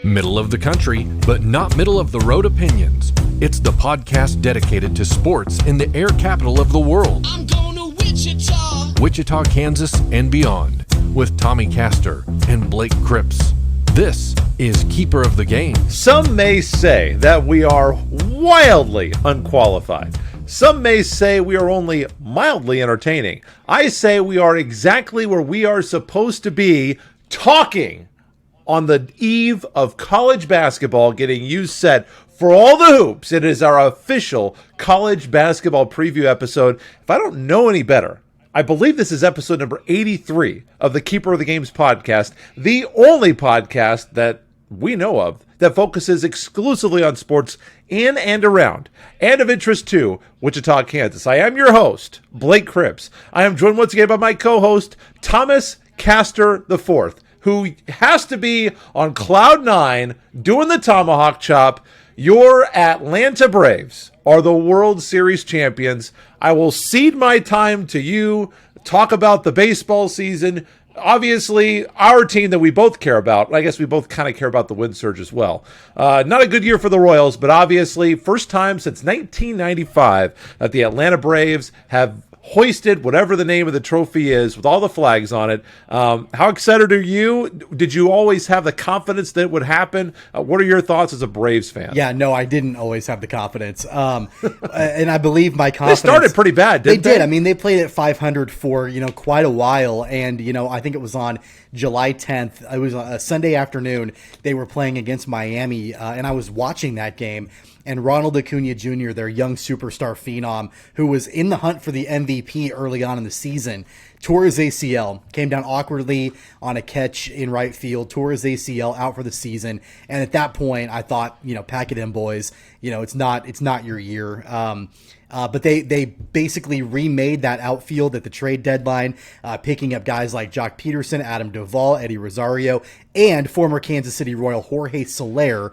Middle of the country, but not middle of the road opinions. It's the podcast dedicated to sports in the air capital of the world. I'm going to Wichita. Wichita, Kansas, and beyond. With Tommy Castor and Blake Cripps. This is Keeper of the Game. Some may say that we are wildly unqualified. Some may say we are only mildly entertaining. I say we are exactly where we are supposed to be, talking on the eve of college basketball getting you set for all the hoops. It is our official college basketball preview episode. If I don't know any better, I believe this is episode number 83 of the Keeper of the Games podcast, the only podcast that we know of that focuses exclusively on sports in and around, and of interest to Wichita, Kansas. I am your host, Blake Cripps. I am joined once again by my co-host, Thomas Castor IV, who has to be on cloud nine doing the tomahawk chop. Your Atlanta Braves are the World Series champions. I will cede my time to you. Talk about the baseball season. Obviously, our team that we both care about. I guess we both kind of care about the wind surge as well. Not a good year for the Royals, but obviously, first time since 1995 that the Atlanta Braves have hoisted whatever the name of the trophy is with all the flags on it. How excited are you? Did you always have the confidence that it would happen? What are your thoughts as a Braves fan? Yeah, no, I didn't always have the confidence. And I believe my confidence... They started pretty bad, didn't they? They did. I mean, they played at 500 for, quite a while. And, I think it was on July 10th. It was a Sunday afternoon. They were playing against Miami, and I was watching that game. And Ronald Acuna Jr., their young superstar phenom, who was in the hunt for the MVP early on in the season, tore his ACL, came down awkwardly on a catch in right field, tore his ACL, out for the season. And at that point, I thought, pack it in, boys. It's not your year. But they basically remade that outfield at the trade deadline, picking up guys like Jock Peterson, Adam Duvall, Eddie Rosario, and former Kansas City Royal Jorge Soler.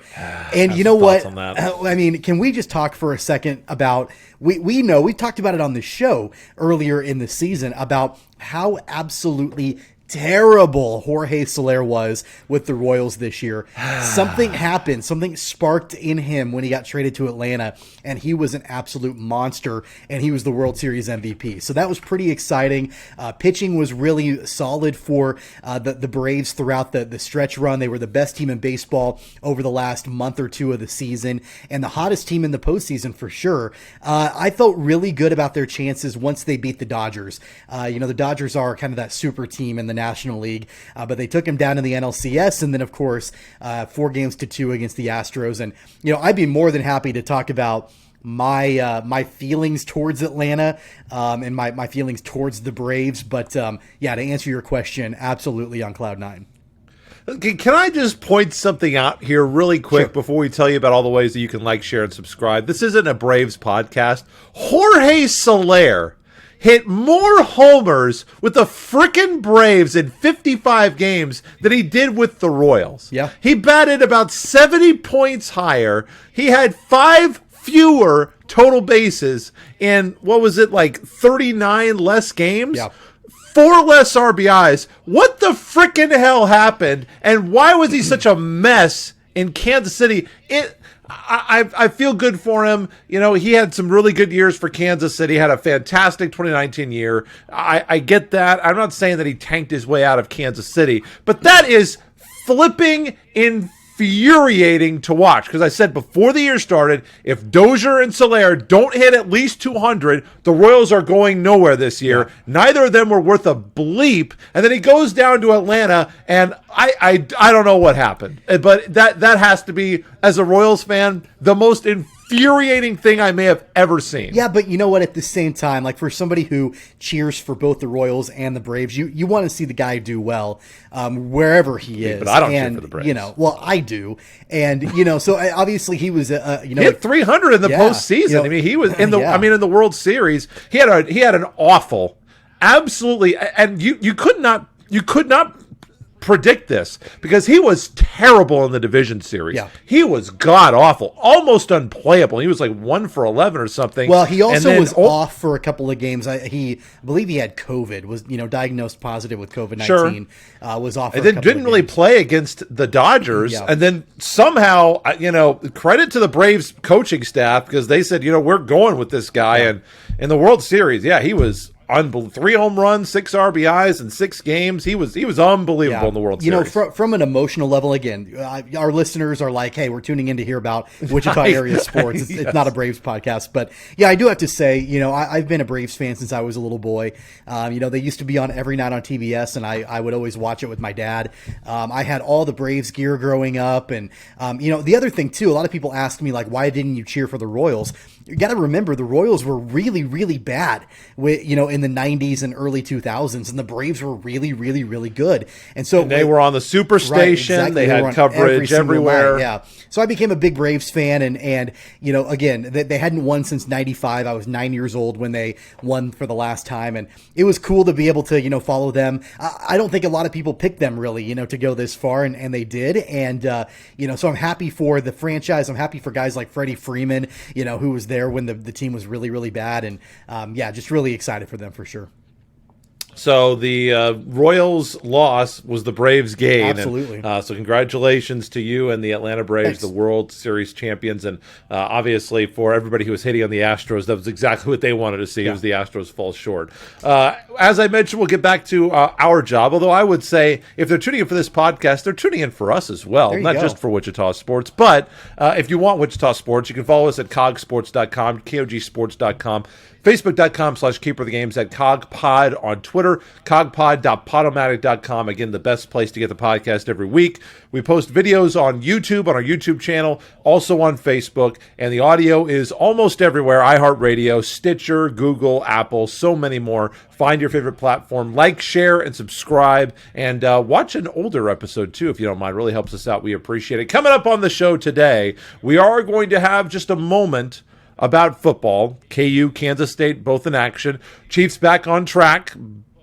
And you know what? I mean, can we just talk for a second about, we know, we talked about it on the show earlier in the season about how absolutely terrible Jorge Soler was with the Royals this year. Something happened. Something sparked in him when he got traded to Atlanta, and he was an absolute monster, and he was the World Series MVP. So that was pretty exciting. Pitching was really solid for the Braves throughout the stretch run. They were the best team in baseball over the last month or two of the season, and the hottest team in the postseason for sure. I felt really good about their chances once they beat the Dodgers. The Dodgers are kind of that super team in the National League, but they took him down in the NLCS, and then of course 4-2 against the Astros. And I'd be more than happy to talk about my feelings towards Atlanta and my feelings towards the Braves, but to answer your question, absolutely on cloud nine. Can I just point something out here really quick before we tell you about all the ways that you can like, share, and subscribe? This isn't a Braves podcast. Jorge Soler hit more homers with the frickin' Braves in 55 games than he did with the Royals. Yeah. He batted about 70 points higher. He had 5 fewer total bases in, 39 less games? Yeah. 4 less RBIs. What the frickin' hell happened? And why was he such a mess in Kansas City? I feel good for him. He had some really good years for Kansas City, had a fantastic 2019 year. I get that. I'm not saying that he tanked his way out of Kansas City, but that is flipping infuriating to watch. Because I said before the year started, if Dozier and Soler don't hit at least 200, the Royals are going nowhere this year. Yeah. Neither of them were worth a bleep. And then he goes down to Atlanta, and I don't know what happened. But that has to be, as a Royals fan, the most infuriating thing I may have ever seen. Yeah, but you know what? At the same time, like for somebody who cheers for both the Royals and the Braves, you want to see the guy do well wherever he is. But I don't cheer for the Braves. I do. And, so obviously he was, he hit 300 in the postseason. I mean, he was in the World Series. He had an awful, absolutely, and you could not predict this because he was terrible in the division series. Yeah. He was god awful, almost unplayable. He was like 1 for 11 or something. Well, he also was off for a couple of games. I believe he had COVID, was diagnosed positive with COVID-19. Sure. Was off. And then didn't really play against the Dodgers. Yeah. And then somehow, credit to the Braves coaching staff because they said, we're going with this guy. And in the World Series, he was 3 home runs, 6 RBIs in 6 games. He was unbelievable in the World Series. From an emotional level, again, our listeners are like, hey, we're tuning in to hear about Wichita area sports. It's not a Braves podcast. But I do have to say, I've been a Braves fan since I was a little boy. They used to be on every night on TBS, and I would always watch it with my dad. I had all the Braves gear growing up. And, the other thing, too, a lot of people ask me, like, why didn't you cheer for the Royals? You got to remember, the Royals were really, really bad in the 90s and early 2000s, and the Braves were really, really, really good. And so they were on the Superstation. Right, exactly. They had coverage everywhere. Night, yeah. So I became a big Braves fan, and again, they hadn't won since 95. I was 9 years old when they won for the last time, and it was cool to be able to, follow them. I don't think a lot of people picked them really, to go this far, and they did. And, so I'm happy for the franchise. I'm happy for guys like Freddie Freeman, who was there when the team was really, really bad. And, just really excited for them for sure. So the Royals' loss was the Braves' gain. Absolutely. And, so congratulations to you and the Atlanta Braves, Thanks. the World Series champions. And obviously for everybody who was hating on the Astros, that was exactly what they wanted to see, was the Astros fall short. As I mentioned, we'll get back to our job, although I would say if they're tuning in for this podcast, they're tuning in for us as well, not just for Wichita Sports. But if you want Wichita Sports, you can follow us at cogsports.com, kogsports.com. Facebook.com/keeper of the games, at CogPod on Twitter, cogpod.podomatic.com. Again, the best place to get the podcast every week. We post videos on YouTube, on our YouTube channel, also on Facebook, and the audio is almost everywhere. iHeartRadio, Stitcher, Google, Apple, so many more. Find your favorite platform. Like, share, and subscribe. And watch an older episode, too, if you don't mind. It really helps us out. We appreciate it. Coming up on the show today, we are going to have just a moment about football. KU, Kansas State, both in action. Chiefs back on track,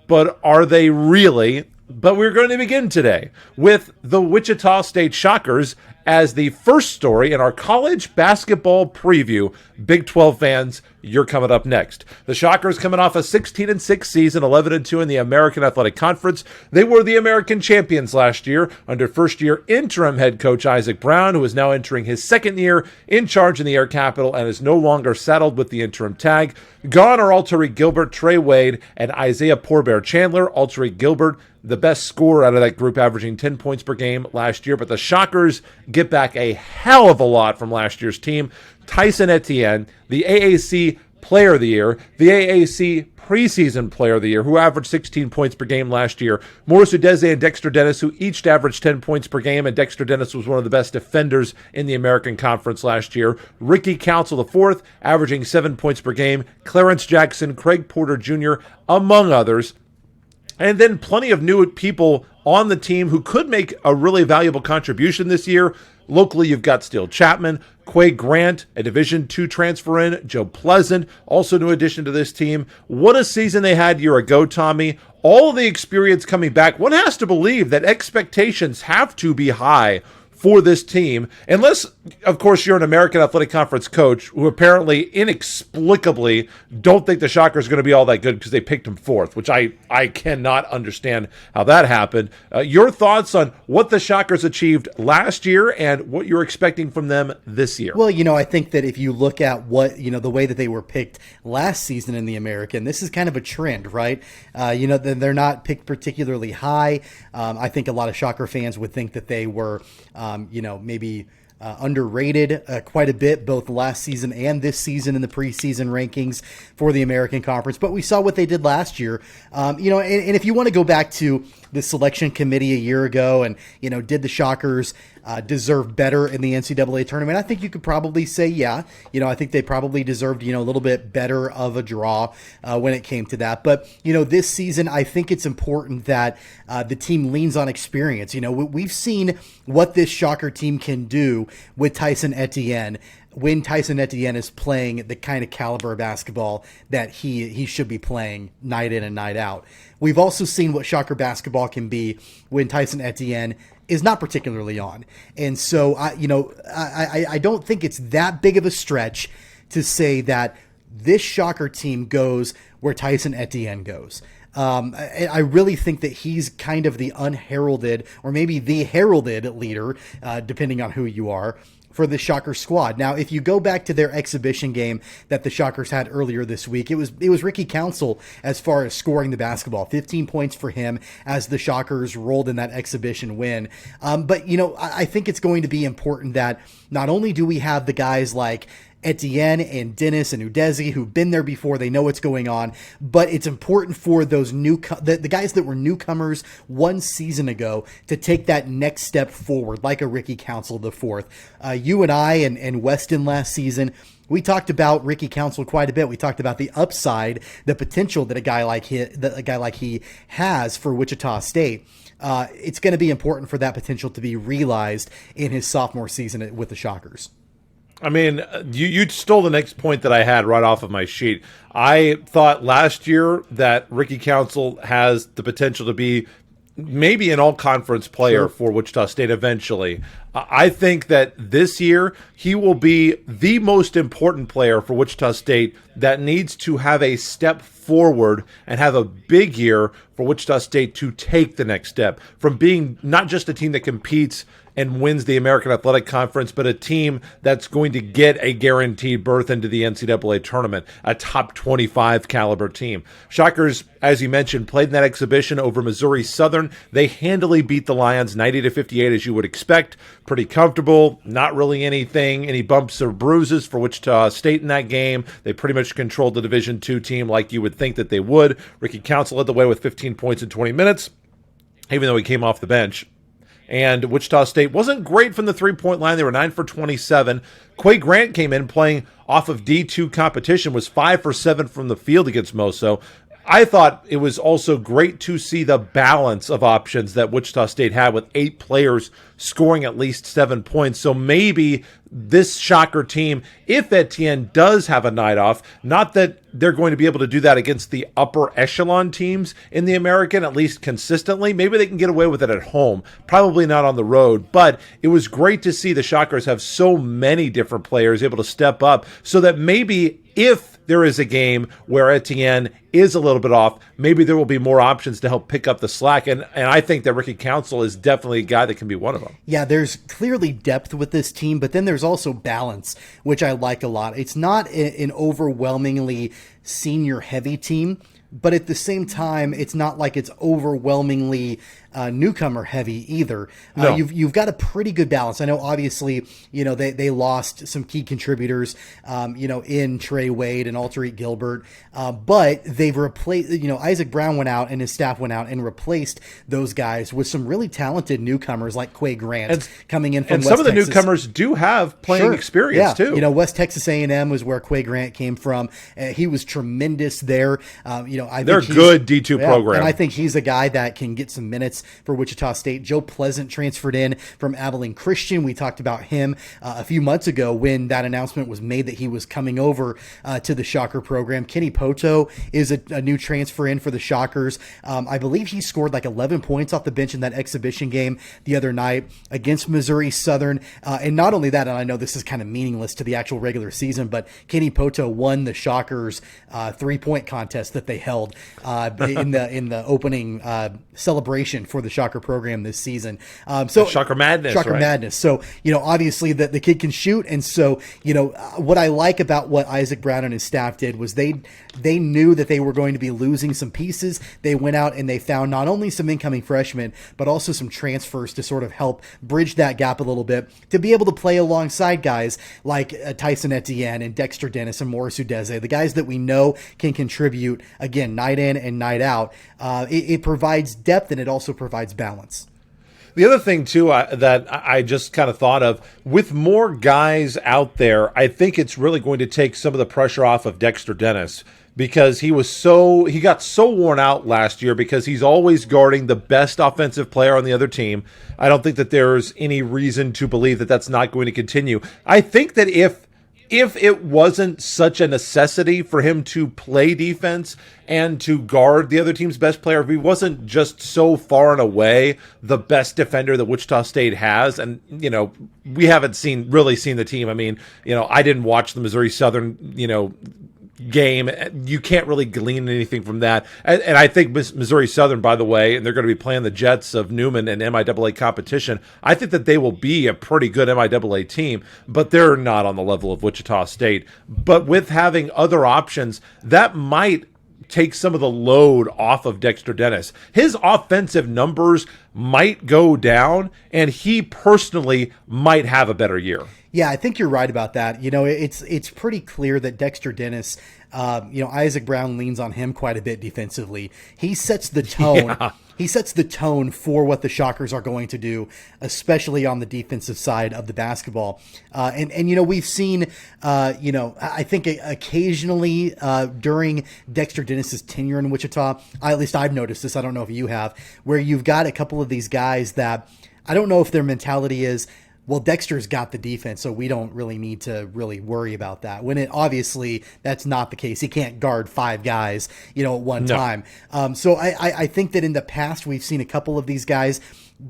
but are they really? But we're going to begin today with the Wichita State Shockers as the first story in our college basketball preview. Big 12 fans, you're coming up next. The Shockers coming off a 16-6 season, 11-2 in the American Athletic Conference. They were the American champions last year under first-year interim head coach Isaac Brown, who is now entering his second year in charge in the Air Capital and is no longer saddled with the interim tag. Gone are Alterique Gilbert, Trey Wade, and Isaiah Poorbear Chandler. Alterique Gilbert, the best scorer out of that group, averaging 10 points per game last year. But the Shockers get back a hell of a lot from last year's team. Tyson Etienne, the AAC Player of the Year, the AAC Preseason Player of the Year, who averaged 16 points per game last year. Morris Udeze and Dexter Dennis, who each averaged 10 points per game, and Dexter Dennis was one of the best defenders in the American Conference last year. Ricky Council IV, averaging 7 points per game. Clarence Jackson, Craig Porter Jr., among others. And then plenty of new people on the team who could make a really valuable contribution this year. Locally, you've got Steele Chapman, Quay Grant, a Division II transfer in, Joe Pleasant, also new addition to this team. What a season they had a year ago, Tommy. All of the experience coming back. One has to believe that expectations have to be high for this team, unless, of course, you're an American Athletic Conference coach who apparently inexplicably don't think the Shockers are going to be all that good because they picked them fourth, which I cannot understand how that happened. Your thoughts on what the Shockers achieved last year and what you're expecting from them this year? Well, I think that if you look at what, the way that they were picked last season in the American, this is kind of a trend, right? They're not picked particularly high. I think a lot of Shocker fans would think that they were maybe underrated quite a bit, both last season and this season in the preseason rankings for the American Conference. But we saw what they did last year. And if you want to go back to the selection committee a year ago and, did the Shockers deserve better in the NCAA tournament? I think you could probably say, yeah. I think they probably deserved, a little bit better of a draw when it came to that. But, this season, I think it's important that the team leans on experience. We've seen what this Shocker team can do with Tyson Etienne when Tyson Etienne is playing the kind of caliber of basketball that he should be playing night in and night out. We've also seen what Shocker basketball can be when Tyson Etienne is not particularly on. And so, I don't think it's that big of a stretch to say that this Shocker team goes where Tyson Etienne goes. I really think that he's kind of the unheralded, or maybe the heralded leader, depending on who you are, for the Shocker squad. Now, if you go back to their exhibition game that the Shockers had earlier this week, it was Ricky Council as far as scoring the basketball. 15 points for him as the Shockers rolled in that exhibition win. But I think it's going to be important that not only do we have the guys like Etienne and Dennis and Udeze who've been there before, they know what's going on, but it's important for those the guys that were newcomers 1 season ago to take that next step forward, like a Ricky Council the fourth. You and I and Weston last season, we talked about Ricky Council quite a bit. We talked about the upside, the potential that a guy like he has for Wichita State. It's going to be important for that potential to be realized in his sophomore season with the Shockers. I mean, you stole the next point that I had right off of my sheet. I thought last year that Ricky Council has the potential to be maybe an all-conference player for Wichita State eventually. I think that this year he will be the most important player for Wichita State that needs to have a step forward and have a big year for Wichita State to take the next step from being not just a team that competes and wins the American Athletic Conference, but a team that's going to get a guaranteed berth into the NCAA tournament, a top 25 caliber team. Shockers, as you mentioned, played in that exhibition over Missouri Southern. They handily beat the Lions 90-58, as you would expect. Pretty comfortable, not really any bumps or bruises for Wichita State in that game. They pretty much controlled the Division II team like you would think that they would. Ricky Council led the way with 15 points in 20 minutes, even though he came off the bench. And Wichita State wasn't great from the three-point line. They were 9 for 27. Quay Grant came in playing off of D2 competition, was 5 for 7 from the field against Moso. I thought it was also great to see the balance of options that Wichita State had with 8 players scoring at least 7 points. So maybe this Shocker team, if Etienne does have a night off, not that they're going to be able to do that against the upper echelon teams in the American, at least consistently. Maybe they can get away with it at home, probably not on the road. But it was great to see the Shockers have so many different players able to step up so that maybe if there is a game where Etienne is a little bit off, maybe there will be more options to help pick up the slack. And I think that Ricky Council is definitely a guy that can be one of them. Yeah, there's clearly depth with this team, but then there's also balance, which I like a lot. It's not an overwhelmingly senior-heavy team, but at the same time, it's not like it's overwhelmingly newcomer heavy either. No. You've got a pretty good balance. I know obviously, they lost some key contributors, in Trey Wade and Alterique Gilbert, but they've replaced, Isaac Brown went out and his staff went out and replaced those guys with some really talented newcomers like Quay Grant coming in from and West some of the Texas. Newcomers do have playing experience too. West Texas A&M was where Quay Grant came from. He was tremendous there. They're a good D2 program. And I think he's a guy that can get some minutes for Wichita State. Joe Pleasant transferred in from Abilene Christian. We talked about him a few months ago when that announcement was made that he was coming over to the Shocker program. Kenny Poto is a new transfer in for the Shockers. I believe he scored like 11 points off the bench in that exhibition game the other night against Missouri Southern. And not only that, and I know this is kind of meaningless to the actual regular season, but Kenny Poto won the Shockers 3-point contest that they held in the opening celebration for the Shocker program this season. Shocker Madness. Shocker right? Madness. So, obviously the kid can shoot. And so, what I like about what Isaac Brown and his staff did was they knew that they were going to be losing some pieces. They went out and they found not only some incoming freshmen, but also some transfers to sort of help bridge that gap a little bit to be able to play alongside guys like Tyson Etienne and Dexter Dennis and Morris Udeze, the guys that we know can contribute, again, night in and night out. It provides depth and it also provides balance. The other thing, too, that I just kind of thought of, with more guys out there, I think it's really going to take some of the pressure off of Dexter Dennis because he got so worn out last year because he's always guarding the best offensive player on the other team. I don't think that there's any reason to believe that that's not going to continue. I think that if if it wasn't such a necessity for him to play defense and to guard the other team's best player, if he wasn't just so far and away the best defender that Wichita State has, and, we haven't really seen the team. I mean, I didn't watch the Missouri Southern, game. You can't really glean anything from that. And I think Missouri Southern, by the way, and they're going to be playing the Jets of Newman in MIAA competition, I think that they will be a pretty good MIAA team, but they're not on the level of Wichita State. But with having other options, that might take some of the load off of Dexter Dennis. His offensive numbers might go down, and he personally might have a better year. Yeah, I think you're right about that. It's pretty clear that Dexter Dennis, Isaac Brown leans on him quite a bit defensively. He sets the tone. Yeah. He sets the tone for what the Shockers are going to do, especially on the defensive side of the basketball. And we've seen, I think occasionally during Dexter Dennis's tenure in Wichita, at least I've noticed this, I don't know if you have, where you've got a couple of these guys that I don't know if their mentality is, well, Dexter's got the defense, so we don't really need to really worry about that. When obviously that's not the case. He can't guard 5 guys, at one time. So I think that in the past we've seen a couple of these guys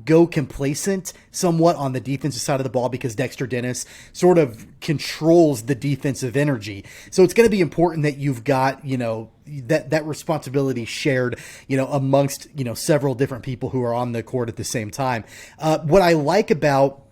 go complacent somewhat on the defensive side of the ball because Dexter Dennis sort of controls the defensive energy. So it's going to be important that you've got, that responsibility shared, amongst, several different people who are on the court at the same time. What I like about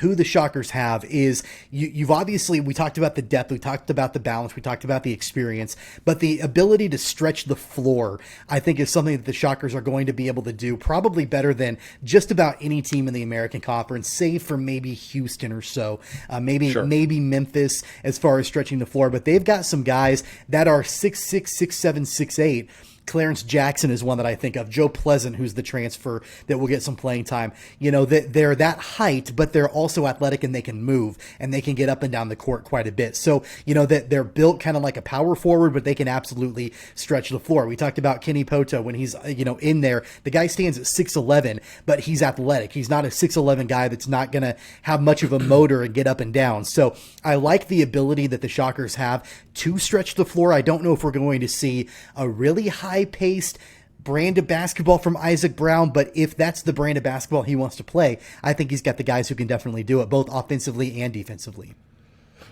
who the Shockers have is you've obviously, we talked about the depth, we talked about the balance, we talked about the experience, but the ability to stretch the floor, I think, is something that the Shockers are going to be able to do probably better than just about any team in the American Conference, save for maybe Houston or so, maybe Memphis as far as stretching the floor, but they've got some guys that are 6'6", 6'7", 6'8". Clarence Jackson is one that I think of. Joe Pleasant, who's the transfer that will get some playing time. They're that height, but they're also athletic and they can move and they can get up and down the court quite a bit. So, that they're built kind of like a power forward, but they can absolutely stretch the floor. We talked about Kenny Poto when he's, in there. The guy stands at 6'11", but he's athletic. He's not a 6'11" guy that's not going to have much of a motor and get up and down. So I like the ability that the Shockers have to stretch the floor. I don't know if we're going to see a really high-paced brand of basketball from Isaac Brown, but if that's the brand of basketball he wants to play, I think he's got the guys who can definitely do it, both offensively and defensively.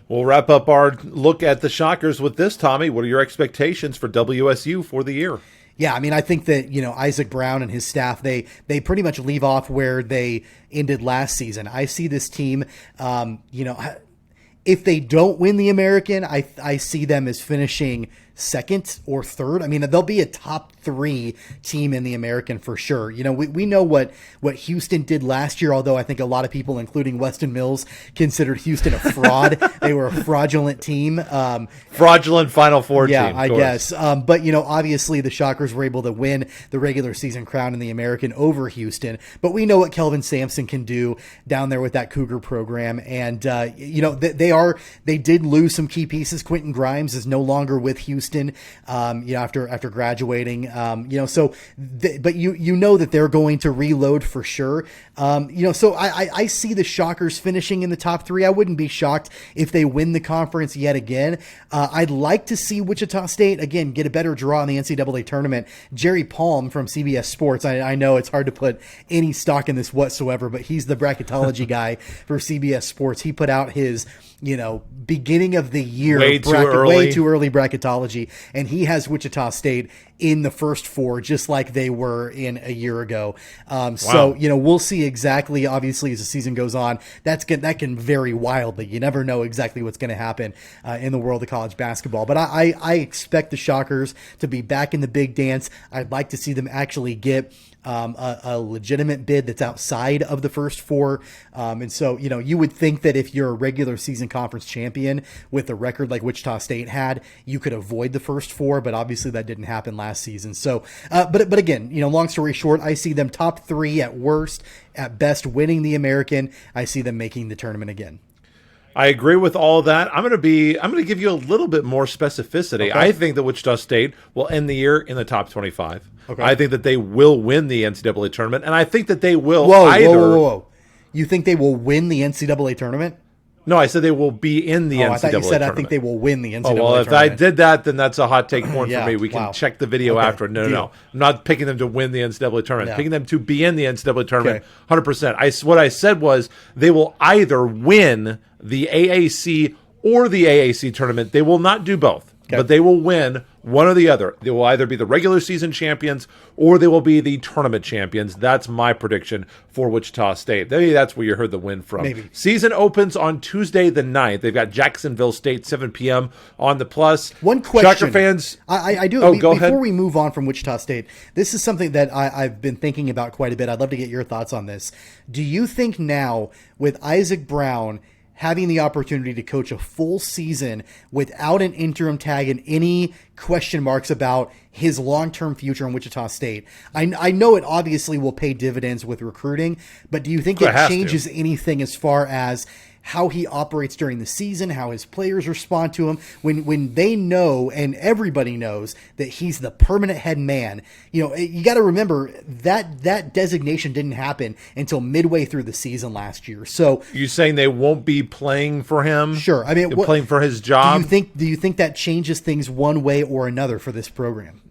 We'll wrap up our look at the Shockers with this, Tommy. What are your expectations for WSU for the year? Yeah, I mean, I think that, Isaac Brown and his staff, they pretty much leave off where they ended last season. I see this team, if they don't win the American, I see them as finishing second or third. I mean, they'll be a top 3 team in the American for sure. We know what Houston did last year, although I think a lot of people, including Weston Mills, considered Houston a fraud. They were a fraudulent team. Fraudulent Final Four team. Yeah, I guess. But, obviously the Shockers were able to win the regular season crown in the American over Houston. But we know what Kelvin Sampson can do down there with that Cougar program. And, they did lose some key pieces. Quentin Grimes is no longer with Houston. After graduating, but you know that they're going to reload for sure. So I see the Shockers finishing in the top 3. I wouldn't be shocked if they win the conference yet again. I'd like to see Wichita State again get a better draw in the NCAA tournament. Jerry Palm from CBS Sports. I know it's hard to put any stock in this whatsoever, but he's the bracketology guy for CBS Sports. He put out his beginning of the year way too early bracketology, and he has Wichita State in the first 4 just like they were in a year ago. So we'll see exactly, obviously, as the season goes on. That can vary wildly. You never know exactly what's going to happen in the world of college basketball, but I expect the Shockers to be back in the big dance. I'd like to see them actually get a legitimate bid that's outside of the first 4. And so, you would think that if you're a regular season conference champion with a record like Wichita State had, you could avoid the first 4, but obviously that didn't happen last season. So, but again, long story short, I see them top 3 at worst, at best winning the American. I see them making the tournament again. I agree with all of that. I'm going to give you a little bit more specificity. Okay. I think that Wichita State will end the year in the top 25. Okay. I think that they will win the NCAA tournament, and I think that they will Whoa. You think they will win the NCAA tournament? No, I said they will be in the NCAA I thought you said tournament. I think they will win the NCAA Oh, well, if tournament. I did that, then that's a hot take point Yeah, for me. We can wow. check the video Okay, after. No. deal. I'm not picking them to win the NCAA tournament. Yeah. Picking them to be in the NCAA tournament, Okay. 100%. What I said was they will either win the AAC or the AAC tournament. They will not do both, but they will win one or the other. They will either be the regular season champions or they will be the tournament champions. That's my prediction for Wichita State. Maybe that's where you heard the win from. Maybe. Season opens on Tuesday the 9th. They've got Jacksonville State, 7 p.m. on the Plus. One question. Shocker fans. I do. Oh, go ahead. Before we move on from Wichita State, this is something that I've been thinking about quite a bit. I'd love to get your thoughts on this. Do you think now, with Isaac Brown having the opportunity to coach a full season without an interim tag and any question marks about his long-term future in Wichita State, I know it obviously will pay dividends with recruiting, but do you think it changes anything as far as how he operates during the season, how his players respond to him when they know and everybody knows that he's the permanent head man? You know, you got to remember that designation didn't happen until midway through the season last year. So You saying they won't be playing for him? Sure. I mean, playing for his job. Do you think that changes things one way or another for this program?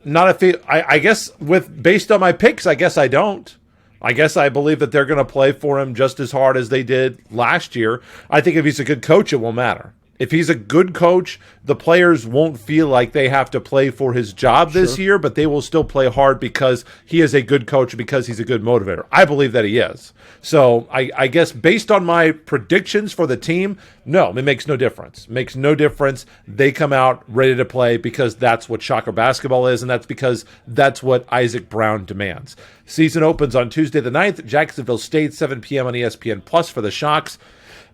Not if he, I guess based on my picks, I guess I don't. I guess I believe that they're going to play for him just as hard as they did last year. I think if he's a good coach, it won't matter. If he's a good coach, the players won't feel like they have to play for his job this year, but they will still play hard because he is a good coach, because he's a good motivator. I believe that he is. So I guess based on my predictions for the team, no, it makes no difference. Makes no difference. They come out ready to play because that's what Shocker basketball is, and that's because that's what Isaac Brown demands. Season opens on Tuesday the 9th, Jacksonville State, 7 p.m. on ESPN Plus for the Shocks.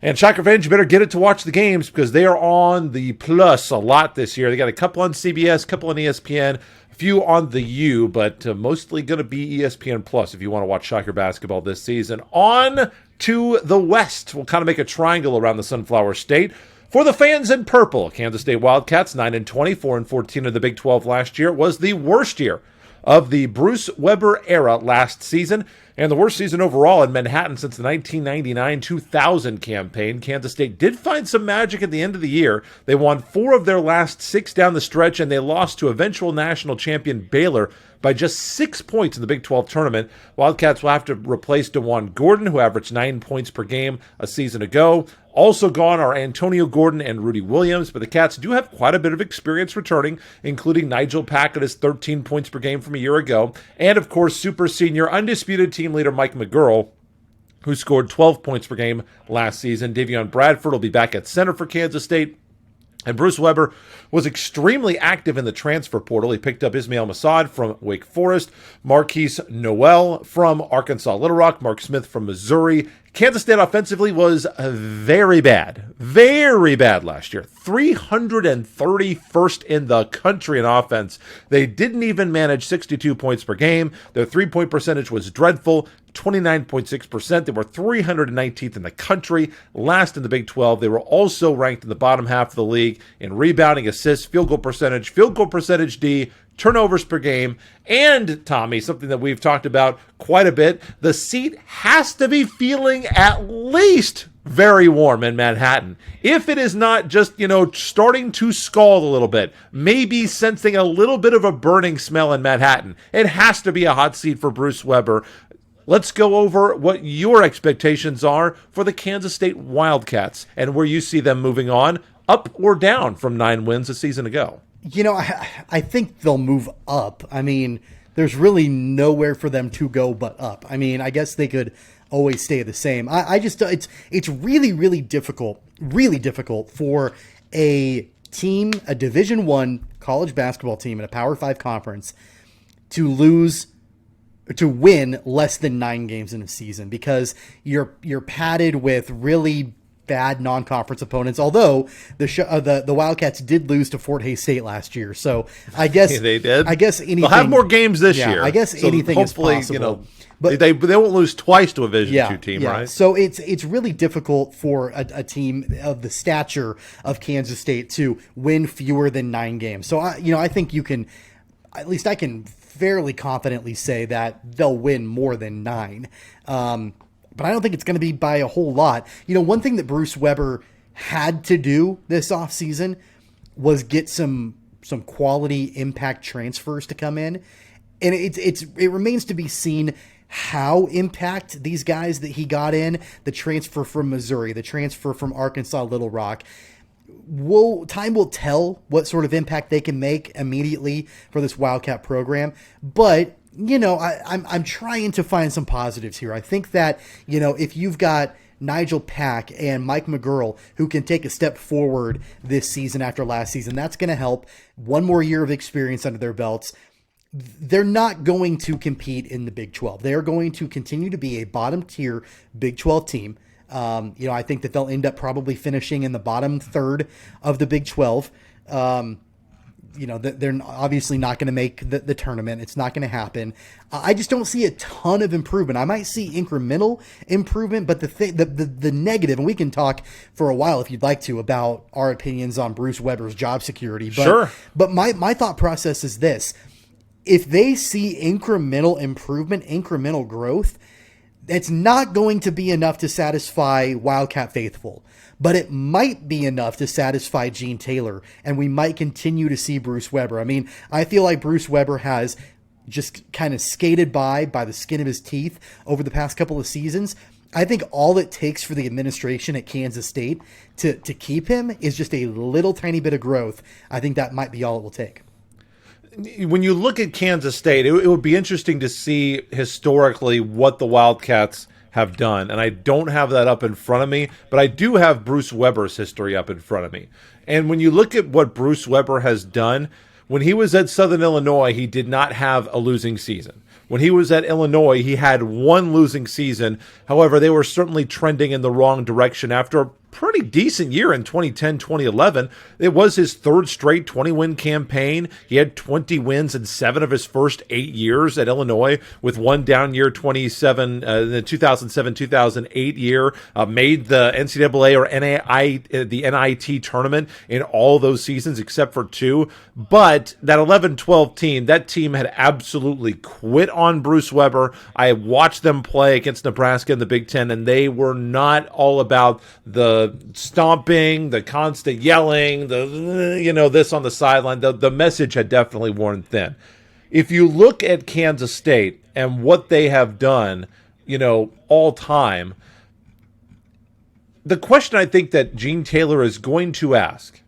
And Shocker fans, you better get it to watch the games because they are on the Plus a lot this year. They got a couple on CBS, a couple on ESPN, a few on the U, but mostly going to be ESPN Plus if you want to watch Shocker basketball this season. On to the West. We'll kind of make a triangle around the Sunflower State. For the fans in purple, Kansas State Wildcats, 9-20, 4-14 in the Big 12 last year. It was the worst year of the Bruce Weber era last season, and the worst season overall in Manhattan since the 1999-2000 campaign. Kansas State did find some magic at the end of the year. They won 4 of their last 6 down the stretch, and they lost to eventual national champion Baylor by just 6 points in the Big 12 tournament. Wildcats will have to replace DeJuan Gordon, who averaged 9 points per game a season ago. Also gone are Antonio Gordon and Rudy Williams, but the Cats do have quite a bit of experience returning, including Nigel Packett's 13 points per game from a year ago, and of course super senior undisputed team leader Mike McGurl, who scored 12 points per game last season. Davion Bradford will be back at center for Kansas State. And Bruce Weber was extremely active in the transfer portal. He picked up Ismail Massad from Wake Forest, Marquise Noel from Arkansas Little Rock, Mark Smith from Missouri. Kansas State offensively was very bad last year. 331st in the country in offense. They didn't even manage 62 points per game. Their three-point percentage was dreadful, 29.6%. They were 319th in the country, last in the Big 12. They were also ranked in the bottom half of the league in rebounding, assists, field goal percentage D, turnovers per game, and, Tommy, something that we've talked about quite a bit, the seat has to be feeling at least very warm in Manhattan. If it is not just, starting to scald a little bit, maybe sensing a little bit of a burning smell in Manhattan, it has to be a hot seat for Bruce Weber. Let's go over what your expectations are for the Kansas State Wildcats and where you see them moving on, up or down from 9 wins a season ago. I think they'll move up. I mean, there's really nowhere for them to go but up. I mean, I guess they could always stay the same. It's really, really difficult for a team, a Division I college basketball team in a Power 5 conference to win less than 9 games in a season, because you're padded with really bad non-conference opponents. Although the Wildcats did lose to Fort Hays State last year, so I guess they did. I guess anything. They'll have more games this year. I guess so anything is possible. But they won't lose twice to a Division II team, right? So it's really difficult for a team of the stature of Kansas State to win fewer than 9 games. So I think you can, at least I can fairly confidently say that they'll win more than 9. but I don't think it's going to be by a whole lot. One thing that Bruce Weber had to do this offseason was get some quality impact transfers to come in. And it remains to be seen how impact these guys that he got in, the transfer from Missouri, the transfer from Arkansas Little Rock, time will tell what sort of impact they can make immediately for this Wildcat program. But, I'm trying to find some positives here. I think that, if you've got Nigel Pack and Mike McGurl who can take a step forward this season after last season, that's going to help. One more year of experience under their belts. They're not going to compete in the Big 12. They're going to continue to be a bottom tier Big 12 team. I think that they'll end up probably finishing in the bottom third of the Big 12. They're obviously not going to make the tournament. It's not going to happen. I just don't see a ton of improvement. I might see incremental improvement, but the negative, and we can talk for a while if you'd like to about our opinions on Bruce Weber's job security. But, sure. But my thought process is this. If they see incremental improvement, incremental growth, it's not going to be enough to satisfy Wildcat faithful, but it might be enough to satisfy Gene Taylor, and we might continue to see Bruce Weber. I mean, I feel like Bruce Weber has just kind of skated by the skin of his teeth over the past couple of seasons. I think all it takes for the administration at Kansas State to keep him is just a little tiny bit of growth. I think that might be all it will take. When you look at Kansas State, it would be interesting to see historically what the Wildcats have done. And I don't have that up in front of me, but I do have Bruce Weber's history up in front of me. And when you look at what Bruce Weber has done, when he was at Southern Illinois, he did not have a losing season. When he was at Illinois, he had one losing season. However, they were certainly trending in the wrong direction after a pretty decent year in 2010, 2011. It was his third straight 20-win campaign. He had 20 wins in 7 of his first 8 years at Illinois, with one down year, the 2007-2008 year. Made the NCAA or the NIT tournament in all those seasons except for 2. But that 11-12 team, that team had absolutely quit on Bruce Weber. I watched them play against Nebraska in the Big Ten, and they were not all about the stomping, the constant yelling, this on the sideline. The message had definitely worn thin. If you look at Kansas State and what they have done, all time, the question I think that Gene Taylor is going to ask,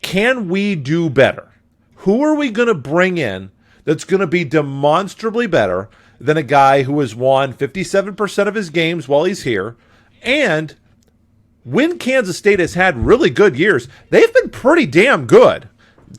can we do better? Who are we going to bring in that's going to be demonstrably better than a guy who has won 57% of his games while he's here? And when Kansas State has had really good years, they've been pretty damn good.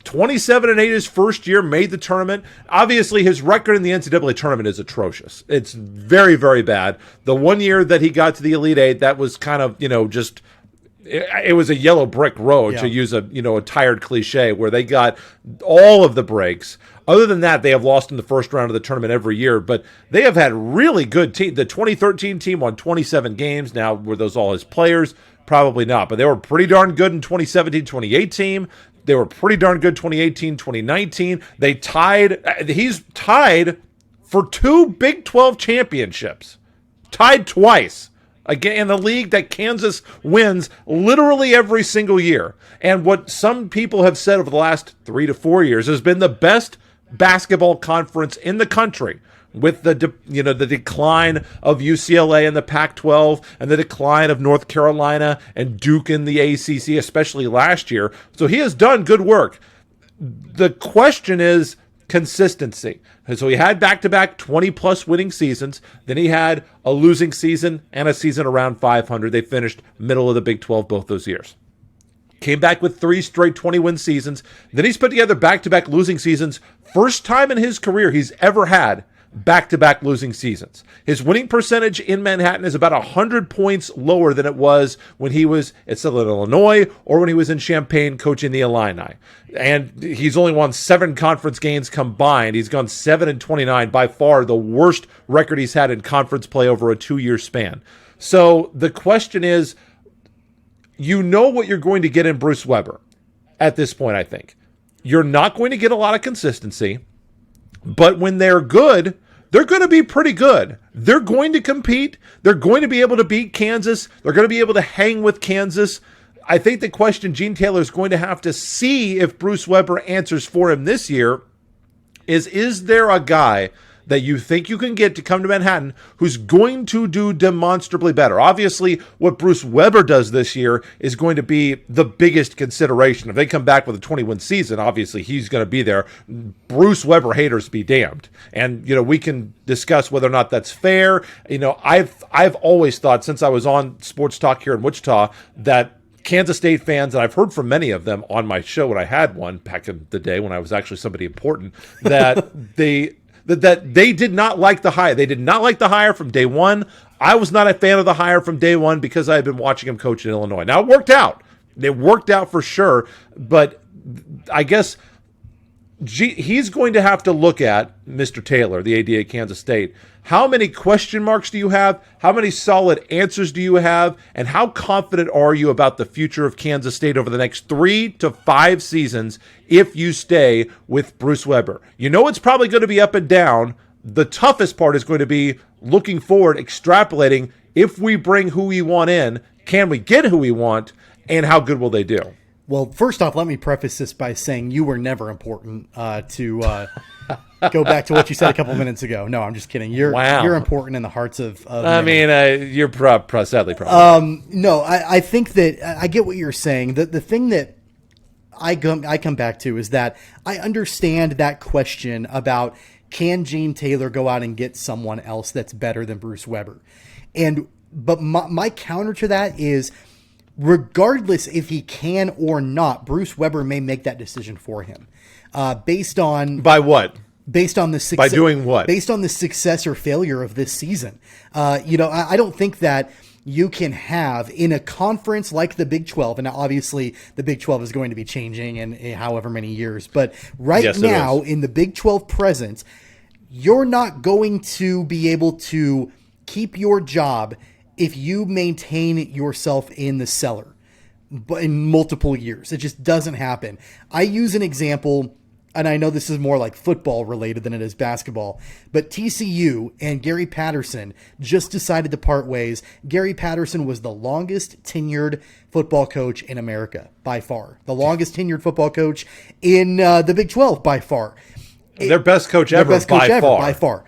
27-8 his first year, made the tournament. Obviously, his record in the NCAA tournament is atrocious. It's very, very bad. The one year that he got to the Elite Eight, that was kind of, it was a yellow brick road, to use a tired cliche, where they got all of the breaks. Other than that, they have lost in the first round of the tournament every year, but they have had really good teams. The 2013 team won 27 games. Now, were those all his players? Probably not, but they were pretty darn good in 2017-2018. They were pretty darn good 2018-2019. He's tied for 2 Big 12 championships. Tied twice. Again, in a league that Kansas wins literally every single year. And what some people have said over the last 3 to 4 years has been the best basketball conference in the country, with the decline of UCLA in the Pac-12 and the decline of North Carolina and Duke in the ACC, especially last year. So he has done good work. The question is consistency. So he had back-to-back 20-plus winning seasons. Then he had a losing season and a season around 500. They finished middle of the Big 12 both those years. Came back with 3 straight 20-win seasons. Then he's put together back-to-back losing seasons. First time in his career he's ever had back-to-back losing seasons. His winning percentage in Manhattan is about 100 points lower than it was when he was at Southern Illinois or when he was in Champaign coaching the Illini. And he's only won 7 conference games combined. He's gone 7-29, by far the worst record he's had in conference play over a 2-year span. So the question is, what you're going to get in Bruce Weber at this point, I think. You're not going to get a lot of consistency, but when they're good, they're going to be pretty good. They're going to compete. They're going to be able to beat Kansas. They're going to be able to hang with Kansas. I think the question Gene Taylor is going to have to see if Bruce Weber answers for him this year is there a guy that you think you can get to come to Manhattan who's going to do demonstrably better? Obviously, what Bruce Weber does this year is going to be the biggest consideration. If they come back with a 20-win season, obviously he's going to be there. Bruce Weber haters be damned. And, we can discuss whether or not that's fair. I've always thought, since I was on Sports Talk here in Wichita, that Kansas State fans, and I've heard from many of them on my show when I had one back in the day when I was actually somebody important, that that they did not like the hire. They did not like the hire from day one. I was not a fan of the hire from day one because I had been watching him coach in Illinois. Now, it worked out. It worked out for sure, but I guess he's going to have to look at Mr. Taylor, the AD at Kansas State. How many question marks do you have? How many solid answers do you have? And how confident are you about the future of Kansas State over the next 3 to 5 seasons if you stay with Bruce Weber? It's probably going to be up and down. The toughest part is going to be looking forward, extrapolating. If we bring who we want in, can we get who we want? And how good will they do? Well, first off, let me preface this by saying you were never important to go back to what you said a couple minutes ago. No, I'm just kidding. You're important in the hearts of You're sadly probably. No, I think that I get what you're saying. The thing that I come back to is that I understand that question about, can Gene Taylor go out and get someone else that's better than Bruce Weber? But my counter to that is, regardless if he can or not, Bruce Weber may make that decision for him, based on by what? Based on the success, by doing what? Based on the success or failure of this season. I don't think that you can have in a conference like the Big 12, and obviously the Big 12 is going to be changing in however many years, but now in the Big 12 present, you're not going to be able to keep your job if you maintain yourself in the cellar but in multiple years. It just doesn't happen. I use an example, and I know this is more like football related than it is basketball, but TCU and Gary Patterson just decided to part ways. Gary Patterson was the longest tenured football coach in America by far. The longest tenured football coach in the Big 12 by far. Their best coach ever by far.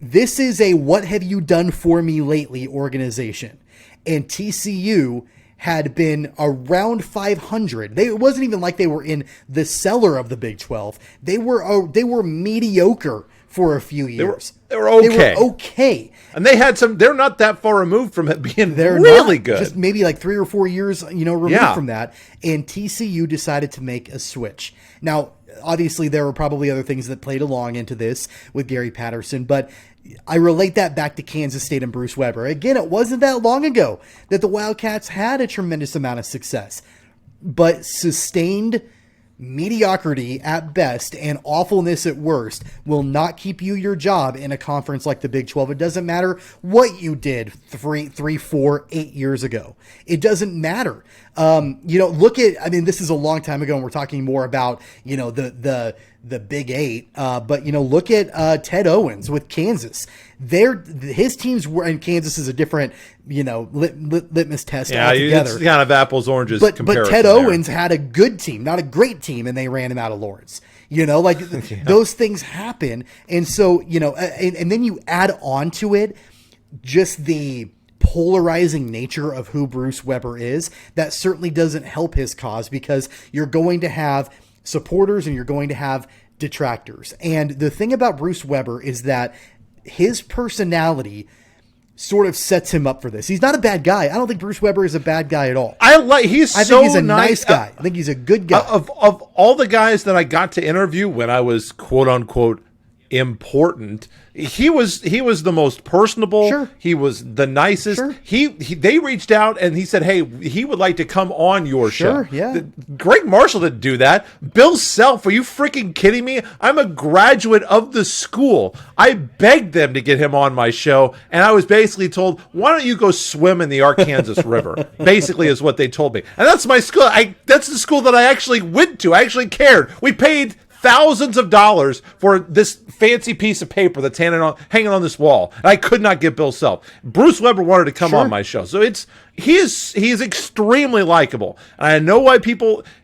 This is a what have you done for me lately organization. And TCU had been around 500. It wasn't even like they were in the cellar of the Big 12. They were mediocre for a few years. They were okay. They were okay. And they had they're not that far removed from it being really good. Just maybe like 3 or 4 years, removed from that. And TCU decided to make a switch. Now, obviously, there were probably other things that played along into this with Gary Patterson, but I relate that back to Kansas State and Bruce Weber. Again, it wasn't that long ago that the Wildcats had a tremendous amount of success, but sustained mediocrity at best and awfulness at worst will not keep you your job in a conference like the Big 12. It doesn't matter what you did 3, 4, 8 years ago. It doesn't matter. This is a long time ago and we're talking more about, the Big 8. But look at Ted Owens with Kansas. His teams were, and Kansas is a different, litmus test altogether. It's kind of apples, oranges comparison. But Ted Owens had a good team, not a great team, and they ran him out of Lawrence. Those things happen. And so, and then you add on to it just the polarizing nature of who Bruce Weber is. That certainly doesn't help his cause, because you're going to have supporters and you're going to have detractors. And the thing about Bruce Weber is that his personality sort of sets him up for this. He's not a bad guy. I don't think Bruce Weber is a bad guy at all. I think he's a nice guy. I think he's a good guy. Of all the guys that I got to interview when I was quote unquote important, he was the most personable. Sure. He was the nicest. Sure. They reached out and he said, hey, he would like to come on your show. Yeah. Greg Marshall didn't do that. Bill Self, are you freaking kidding me? I'm a graduate of the school. I begged them to get him on my show, and I was basically told, why don't you go swim in the Arkansas River? Basically is what they told me. And that's my school. That's the school that I actually went to. I actually cared. We paid thousands of dollars for this fancy piece of paper that's hanging on this wall. And I could not get Bill Self. Bruce Weber wanted to come on my show. So he is extremely likable. And I know why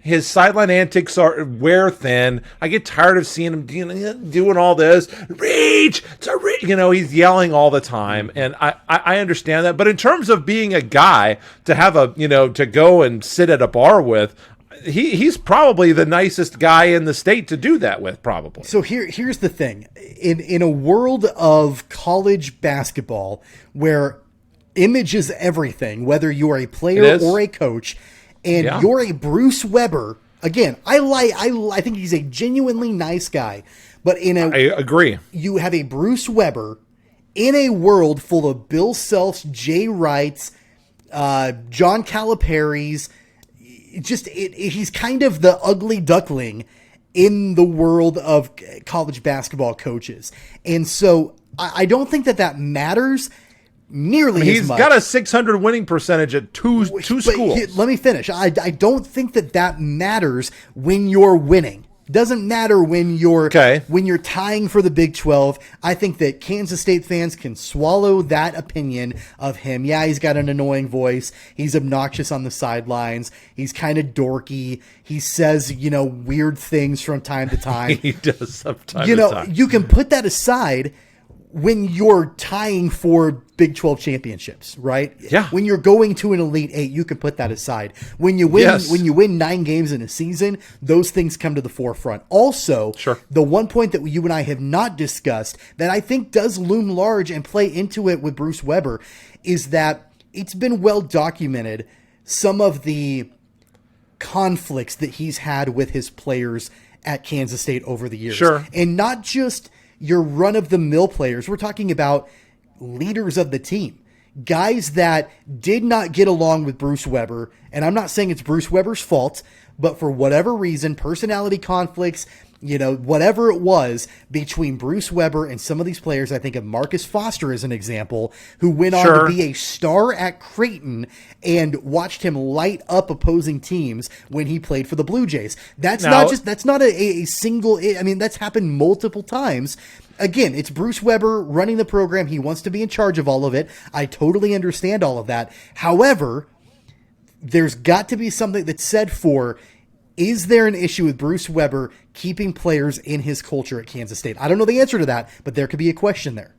his sideline antics wear thin. I get tired of seeing him doing all this. Reach! He's yelling all the time. And I understand that. But in terms of being a guy to have to go and sit at a bar with, he's probably the nicest guy in the state to do that with, probably. So here's the thing. In a world of college basketball where image is everything, whether you're a player or a coach, and you're a Bruce Weber, again, I think he's a genuinely nice guy, but I agree. You have a Bruce Weber in a world full of Bill Selfs, Jay Wrights, John Calipari's. He's kind of the ugly duckling in the world of college basketball coaches. And so I don't think that matters nearly as much. He's got a 600 winning percentage at two schools. Let me finish. I don't think that matters when you're winning. Doesn't matter when you're tying for the Big 12. I think that Kansas State fans can swallow that opinion of him. Yeah, he's got an annoying voice. He's obnoxious on the sidelines. He's kind of dorky. He says, weird things from time to time. He does sometimes. To time. You can put that aside when you're tying for Big 12 championships, right? Yeah. When you're going to an Elite Eight, you can put that aside. When you win 9 games in a season, those things come to the forefront. Also, the one point that you and I have not discussed that I think does loom large and play into it with Bruce Weber is that it's been well documented some of the conflicts that he's had with his players at Kansas State over the years. Sure. And not just your run-of-the-mill players. We're talking about leaders of the team, guys that did not get along with Bruce Weber. And I'm not saying it's Bruce Weber's fault, but for whatever reason, personality conflicts, whatever it was between Bruce Weber and some of these players. I think of Marcus Foster as an example, who went on to be a star at Creighton and watched him light up opposing teams when he played for the Blue Jays. That's not a single, that's happened multiple times. Again, it's Bruce Weber running the program. He wants to be in charge of all of it. I totally understand all of that. However, there's got to be something that's said for, is there an issue with Bruce Weber keeping players in his culture at Kansas State? I don't know the answer to that, but there could be a question there.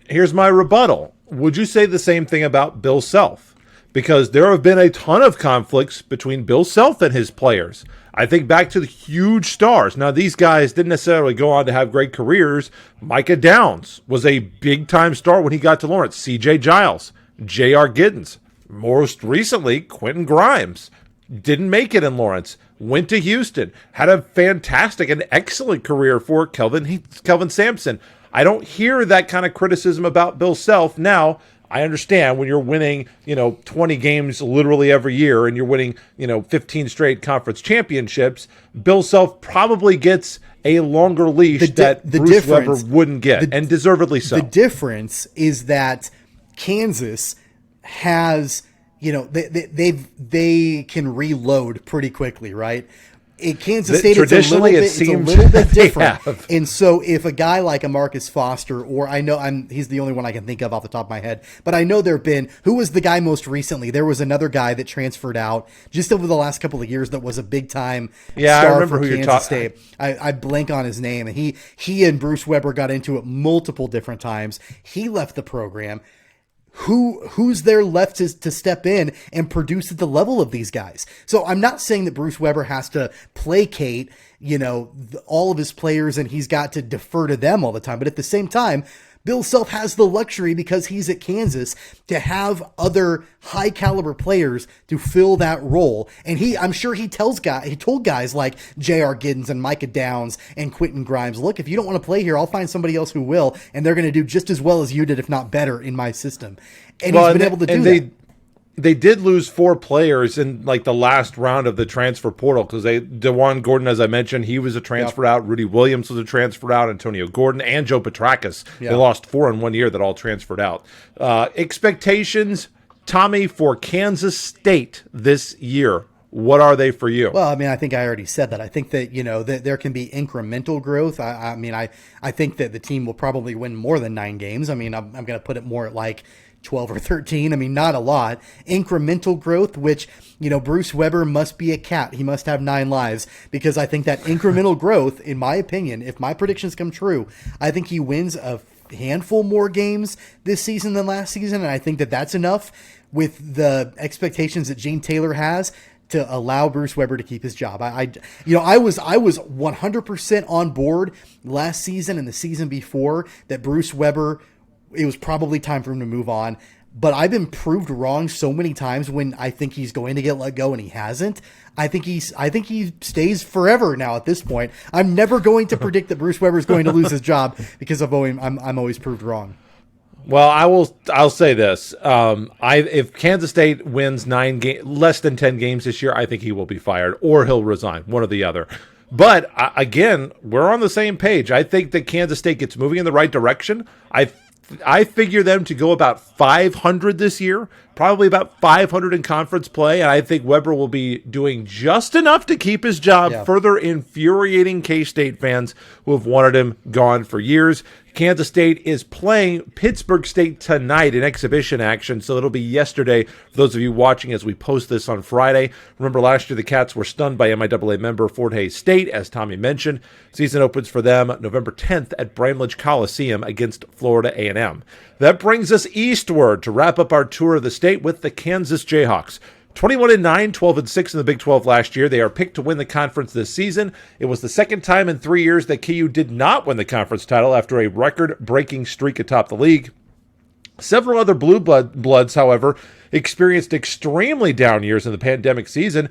Here's my rebuttal. Would you say the same thing about Bill Self? Because there have been a ton of conflicts between Bill Self and his players. I think back to the huge stars. Now, these guys didn't necessarily go on to have great careers. Micah Downs was a big-time star when he got to Lawrence. C.J. Giles, J.R. Giddens. Most recently, Quentin Grimes. Didn't make it in Lawrence. Went to Houston. Had a fantastic and excellent career for Kelvin Sampson. I don't hear that kind of criticism about Bill Self. Now, I understand when you're winning, 20 games literally every year and you're winning, 15 straight conference championships, Bill Self probably gets a longer leash that Bruce Weber wouldn't get, and deservedly so. The difference is that Kansas has, they can reload pretty quickly, right? In Kansas State, it's a little bit different. And so if a guy like a Marcus Foster, or he's the only one I can think of off the top of my head, but I know who was the guy most recently? There was another guy that transferred out just over the last couple of years that was a big time star for Kansas State. I blank on his name. And he and Bruce Weber got into it multiple different times. He left the program. Who's there left to step in and produce at the level of these guys? So I'm not saying that Bruce Weber has to placate, all of his players and he's got to defer to them all the time. But at the same time, Bill Self has the luxury, because he's at Kansas, to have other high caliber players to fill that role. And I'm sure he told guys like J.R. Giddens and Micah Downs and Quentin Grimes, look, if you don't want to play here, I'll find somebody else who will, and they're going to do just as well as you did, if not better, in my system. And he's been able to do that. They did lose 4 players in the last round of the transfer portal, because DeJuan Gordon, as I mentioned, he was a transfer out. Rudy Williams was a transfer out. Antonio Gordon and Joe Petrakis. They lost 4 in 1 year that all transferred out. Expectations, Tommy, for Kansas State this year. What are they for you? Well, I mean, I think I already said that. I think that, that there can be incremental growth. I think that the team will probably win more than 9 games. I mean, I'm going to put it more at like 12 or 13. I mean, not a lot. Incremental growth, which, Bruce Weber must be a cat. He must have 9 lives, because I think that incremental growth, in my opinion, if my predictions come true, I think he wins a handful more games this season than last season. And I think that that's enough with the expectations that Gene Taylor has to allow Bruce Weber to keep his job. I was 100% on board last season and the season before that Bruce Weber, it was probably time for him to move on. But I've been proved wrong so many times when I think he's going to get let go and he hasn't. I think he stays forever now at this point. I'm never going to predict that Bruce Weber is going to lose his job because I'm always proved wrong. Well, I'll say this: if Kansas State wins less than 10 games this year, I think he will be fired or he'll resign, one or the other. But again, we're on the same page. I think that Kansas State gets moving in the right direction. I figure them to go about 500 this year, probably about 500 in conference play, and I think Weber will be doing just enough to keep his job, further infuriating K-State fans who have wanted him gone for years. Kansas State is playing Pittsburgh State tonight in exhibition action, so it'll be yesterday for those of you watching as we post this on Friday. Remember, last year the Cats were stunned by MIAA member Fort Hays State, as Tommy mentioned. Season opens for them November 10th at Bramlage Coliseum against Florida A&M. That brings us eastward to wrap up our tour of the state with the Kansas Jayhawks. 21-9, 12-6 in the Big 12 last year. They are picked to win the conference this season. It was the second time in 3 years that KU did not win the conference title after a record-breaking streak atop the league. Several other Blue Bloods, however, experienced extremely down years in the pandemic season.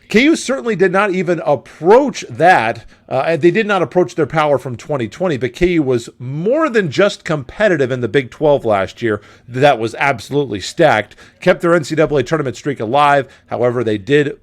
KU certainly did not even approach that, and they did not approach their power from 2020, but KU was more than just competitive in the Big 12 last year. That was absolutely stacked. Kept their NCAA tournament streak alive. However, they did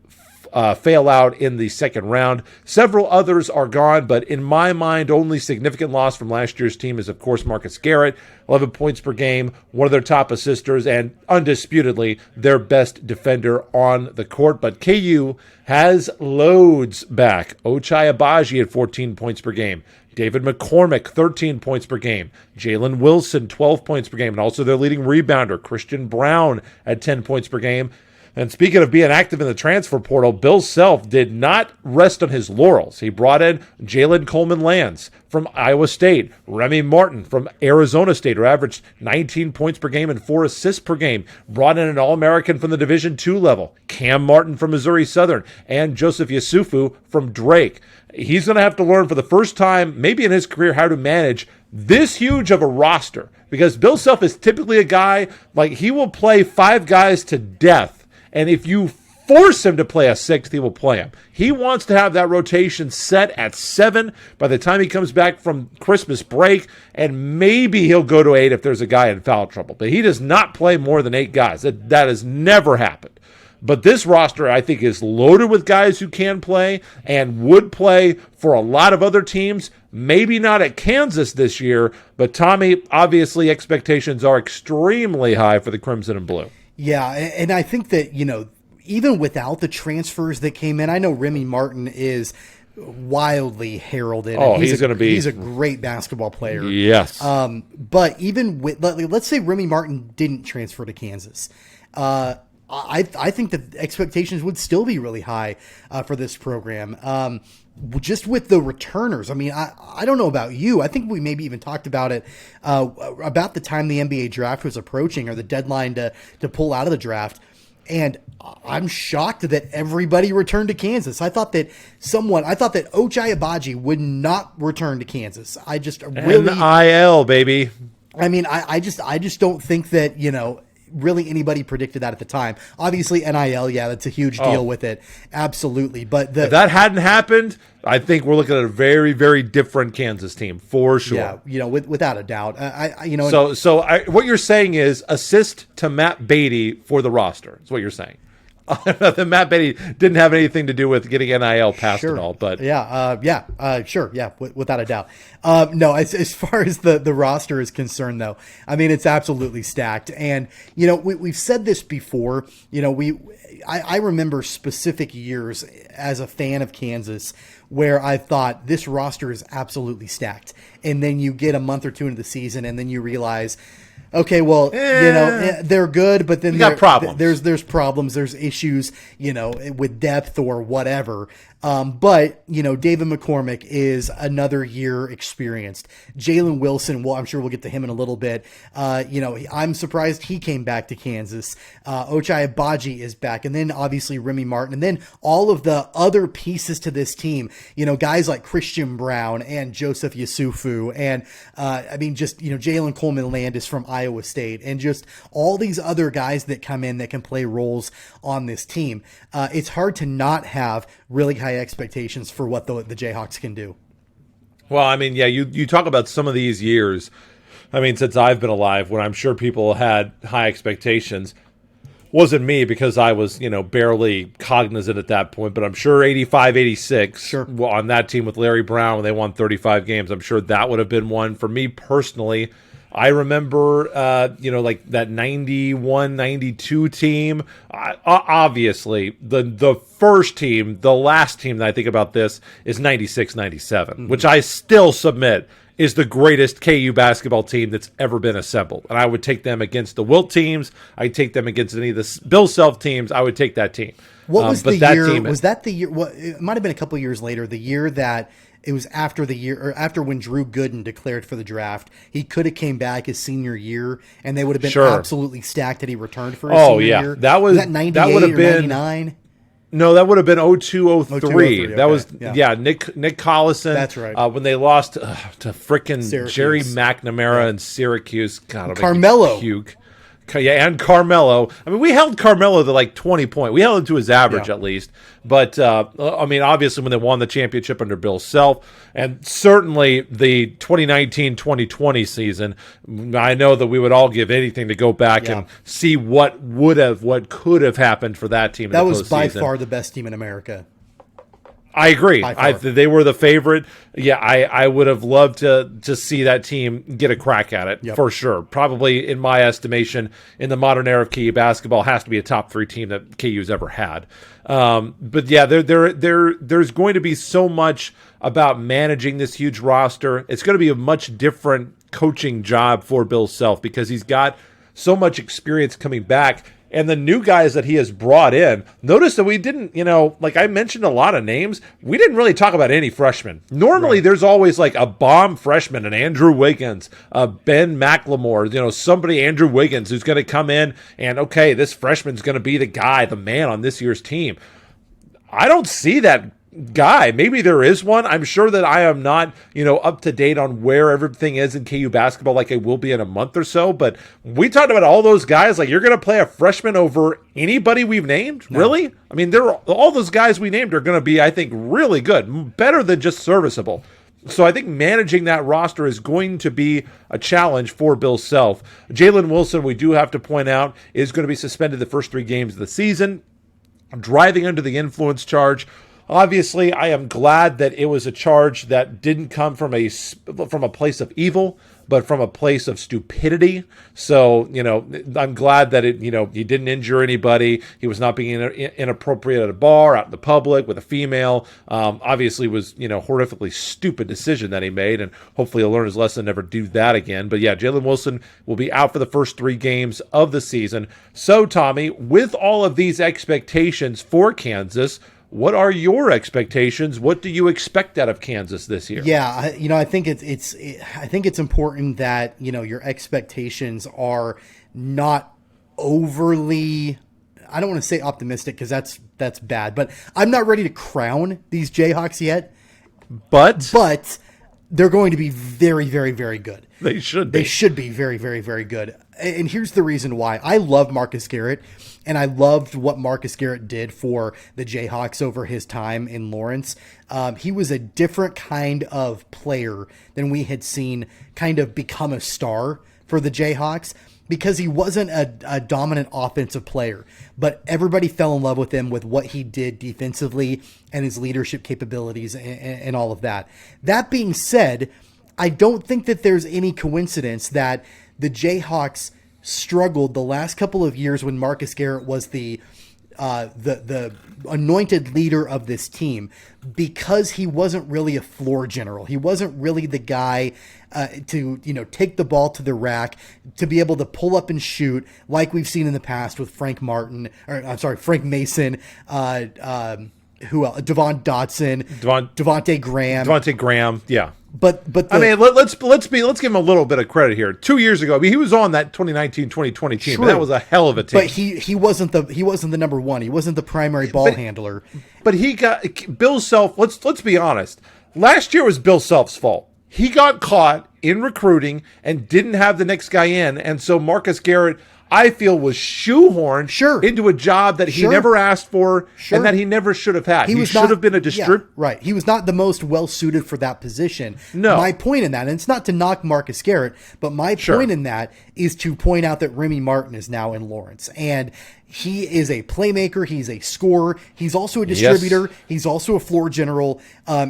fail out in the second round. Several others are gone, but in my mind, only significant loss from last year's team is, of course, Marcus Garrett, 11 points per game, one of their top assisters, and undisputedly their best defender on the court. But KU has loads back. Ochai Agbaji at 14 points per game. David McCormick, 13 points per game. Jalen Wilson, 12 points per game. And also their leading rebounder, Christian Brown, at 10 points per game. And speaking of being active in the transfer portal, Bill Self did not rest on his laurels. He brought in Jalen Coleman-Lands from Iowa State, Remy Martin from Arizona State, who averaged 19 points per game and 4 assists per game. Brought in an All-American from the Division II level, Cam Martin from Missouri Southern, and Joseph Yusufu from Drake. He's going to have to learn for the first time, maybe in his career, how to manage this huge of a roster. Because Bill Self is typically a guy, like, he will play 5 guys to death. And if you force him to play a 6th, he will play him. He wants to have that rotation set at 7 by the time he comes back from Christmas break, and maybe he'll go to 8 if there's a guy in foul trouble. But he does not play more than 8 guys. That has never happened. But this roster, I think, is loaded with guys who can play and would play for a lot of other teams. Maybe not at Kansas this year, but Tommy, obviously expectations are extremely high for the Crimson and Blue. Yeah, and I think that, even without the transfers that came in, I know Remy Martin is wildly heralded. Oh, he's a great basketball player. Yes. But even with, let's say Remy Martin didn't transfer to Kansas. I think the expectations would still be really high for this program. Just with the returners. I mean, I don't know about you. I think we maybe even talked about it about the time the NBA draft was approaching, or the deadline to pull out of the draft. And I'm shocked that everybody returned to Kansas. I thought that Ochai Agbaji would not return to Kansas. I just really NIL, baby. I mean, I just don't think that, really anybody predicted that at the time. Obviously, NIL, yeah, that's a huge deal with it. Absolutely. But if that hadn't happened, I think we're looking at a very, very different Kansas team for sure. Yeah, without a doubt. So what you're saying is assist to Matt Beatty for the roster. Is what you're saying. that Matt Beatty didn't have anything to do with getting NIL passed Sure. and all, but Sure. Yeah. Without a doubt. No, as far as the roster is concerned, though, I mean, it's absolutely stacked. And, we've said this before, I remember specific years as a fan of Kansas where I thought this roster is absolutely stacked. And then you get a month or two into the season and then you realize, okay, well, they're good, but then got problems. There's problems, there's issues, with depth or whatever. But David McCormick is another year experienced. Jalen Wilson, well, I'm sure we'll get to him in a little bit. I'm surprised he came back to Kansas. Ochai Agbaji is back, and then obviously Remy Martin, and then all of the other pieces to this team. Guys like Christian Brown and Joseph Yusufu, and Jalen Coleman Landis from Iowa State, and just all these other guys that come in that can play roles on this team. It's hard to not have really high expectations for what the Jayhawks can do. Well, I mean, yeah, you talk about some of these years, I mean, since I've been alive, when I'm sure people had high expectations. Wasn't me because I was, barely cognizant at that point, but I'm sure 85, 86 Sure. on that team with Larry Brown when they won 35 games, I'm sure that would have been one. For me personally, I remember, like that 91, 92 team. Obviously, the first team, the last team that I think about this is 96, 97, which I still submit is the greatest KU basketball team that's ever been assembled. And I would take them against the Wilt teams. I'd take them against any of the Bill Self teams. I would take that team. What was the year? Was that the year? It might have been a couple years later, the year that it was after the year, or after when Drew Gooden declared for the draft. He could have came back his senior year, and they would have been absolutely stacked had he returned for his senior year. That was that 98 or 99? No, that would have been 02, 03. 02, that was yeah. Nick Collison. That's right. When they lost to frickin' Syracuse. Jerry McNamara and Syracuse. God, Carmelo. Puke. Yeah, and Carmelo. I mean, we held Carmelo to like 20 points. We held him to his average at least. But, obviously when they won the championship under Bill Self, and certainly the 2019-2020 season, I know that we would all give anything to go back and see what could have happened for that team. That was by far the best team in America. I agree. They were the favorite. Yeah, I would have loved to see that team get a crack at it for sure. Probably, in my estimation, in the modern era of KU basketball, has to be a top 3 team that KU's ever had. But yeah, there's going to be so much about managing this huge roster. It's going to be a much different coaching job for Bill Self because he's got so much experience coming back. And the new guys that he has brought in, notice that we didn't, like I mentioned a lot of names, we didn't really talk about any freshmen. Normally there's always like a bomb freshman, an Andrew Wiggins, Ben McLemore, somebody, Andrew Wiggins, who's going to come in and, okay, this freshman's going to be the guy, the man on this year's team. I don't see that guy. Maybe there is one. I'm sure that I am not, up to date on where everything is in KU basketball like I will be in a month or so. But we talked about all those guys. Like, you're going to play a freshman over anybody we've named? No. Really? I mean, all those guys we named are going to be, I think, really good. Better than just serviceable. So I think managing that roster is going to be a challenge for Bill Self. Jalen Wilson, we do have to point out, is going to be suspended the first 3 games of the season. Driving under the influence charge. Obviously, I am glad that it was a charge that didn't come from a place of evil, but from a place of stupidity. So, I'm glad that he didn't injure anybody. He was not being inappropriate at a bar, out in the public with a female. Obviously, was horrifically stupid decision that he made, and hopefully he'll learn his lesson, never do that again. But yeah, Jalen Wilson will be out for the first 3 games of the season. So, Tommy, with all of these expectations for Kansas, what are your expectations? What do you expect out of Kansas this year? Yeah, I think it's important that your expectations are not overly. I don't want to say optimistic because that's bad, but I'm not ready to crown these Jayhawks yet. But they're going to be very, very, very good. They should be. They should be very, very, very good. And here's the reason why. I love Marcus Garrett, and I loved what Marcus Garrett did for the Jayhawks over his time in Lawrence. He was a different kind of player than we had seen kind of become a star for the Jayhawks because he wasn't a dominant offensive player, but everybody fell in love with him with what he did defensively and his leadership capabilities and all of that. That being said, I don't think that there's any coincidence that the Jayhawks struggled the last couple of years when Marcus Garrett was the anointed leader of this team, because he wasn't really a floor general. He wasn't really the guy to take the ball to the rack, to be able to pull up and shoot like we've seen in the past with Frank Mason, who else? Devontae Graham. Yeah. But I mean, let's give him a little bit of credit here. 2 years ago, I mean, he was on that 2019-2020 team. But that was a hell of a team. But he wasn't the number one. He wasn't the primary ball handler. But he got Bill Self. Let's be honest. Last year was Bill Self's fault. He got caught in recruiting and didn't have the next guy in, and so Marcus Garrett, I feel, was shoehorned into a job that he never asked for and that he never should have had. He should have been a distributor. Yeah, right. He was not the most well-suited for that position. No. My point in that, and it's not to knock Marcus Garrett, but my point in that is to point out that Remy Martin is now in Lawrence. And he is a playmaker. He's a scorer. He's also a distributor. Yes. He's also a floor general.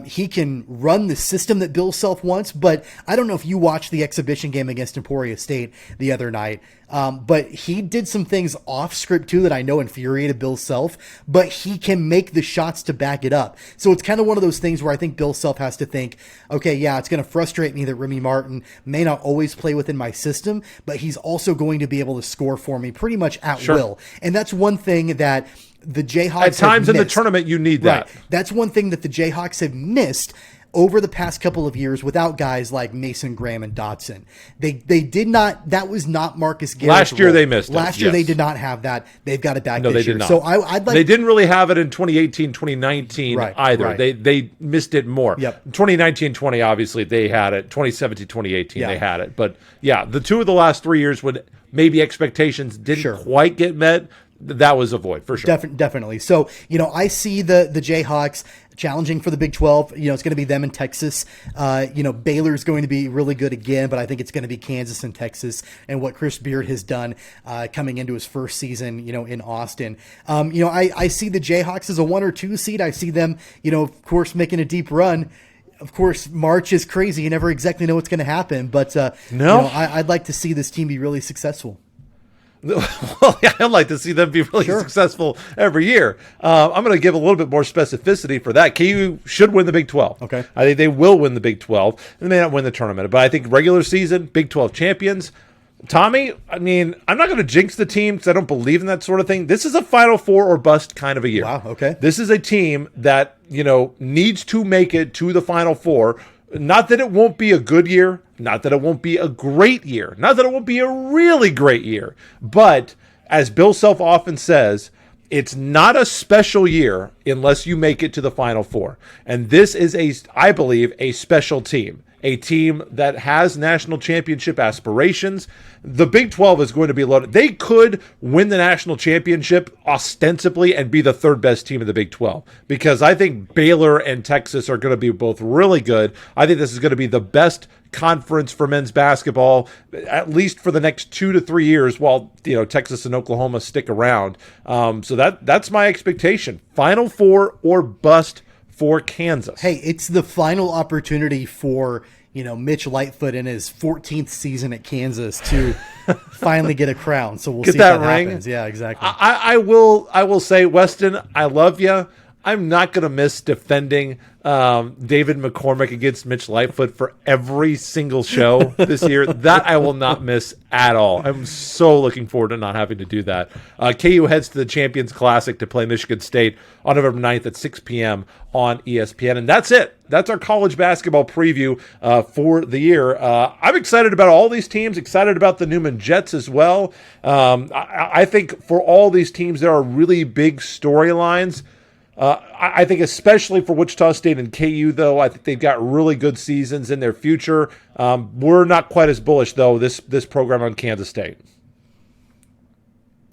He can run the system that Bill Self wants, but I don't know if you watched the exhibition game against Emporia State the other night, but he did some things off script too that I know infuriated Bill Self, but he can make the shots to back it up. So it's kind of one of those things where I think Bill Self has to think, okay, yeah, it's going to frustrate me that Remy Martin may not always play within my system, but he's also going to be able to score for me pretty much at will. And that's one thing that the Jayhawks at times in the tournament, you need that. Right. That's one thing that the Jayhawks have missed over the past couple of years without guys like Mason, Graham, and Dotson. They did not. That was not Marcus Garrett. Last year they missed it. Last year they did not have that. They've got it back this year. Did not. So I'd like. They didn't really have it in 2018, 2019 either. Right. They missed it more. Yep. 2019-20 obviously they had it. 2017, 2018 they had it. But yeah, the two of the last 3 years when maybe expectations didn't quite get met, that was a void for sure. Definitely. So, I see the Jayhawks challenging for the Big 12. It's going to be them in Texas. Baylor's going to be really good again, but I think it's going to be Kansas and Texas, and what Chris Beard has done coming into his first season, in Austin. I see the Jayhawks as a 1 or 2 seed. I see them, of course, making a deep run. Of course, March is crazy. You never exactly know what's going to happen, but I'd like to see this team be really successful. Well, yeah, I'd like to see them be really successful every year. I'm going to give a little bit more specificity for that. KU should win the Big 12. Okay. I think they will win the Big 12. They may not win the tournament, but I think regular season, Big 12 champions. Tommy, I mean, I'm not going to jinx the team because I don't believe in that sort of thing. This is a Final Four or bust kind of a year. Wow, okay. This is a team that, needs to make it to the Final Four. Not that it won't be a good year, not that it won't be a great year, not that it won't be a really great year, but as Bill Self often says, it's not a special year unless you make it to the Final Four. And this is, I believe, a special team. A team that has national championship aspirations. The Big 12 is going to be loaded. They could win the national championship ostensibly and be the third best team in the Big 12 because I think Baylor and Texas are going to be both really good. I think this is going to be the best conference for men's basketball, at least for the next 2 to 3 years while, Texas and Oklahoma stick around. So that's my expectation. Final Four or bust for Kansas. Hey, it's the final opportunity for, Mitch Lightfoot in his 14th season at Kansas to finally get a crown. So we'll see if that ring. Happens. Yeah, exactly. I will say, Weston, I love you. I'm not going to miss defending David McCormick against Mitch Lightfoot for every single show this year. That I will not miss at all. I'm so looking forward to not having to do that. KU heads to the Champions Classic to play Michigan State on November 9th at 6 p.m. on ESPN. And that's it. That's our college basketball preview for the year. I'm excited about all these teams, excited about the Newman Jets as well. I think for all these teams, there are really big storylines. I think especially for Wichita State and KU, though, I think they've got really good seasons in their future. We're not quite as bullish, though, this program on Kansas State.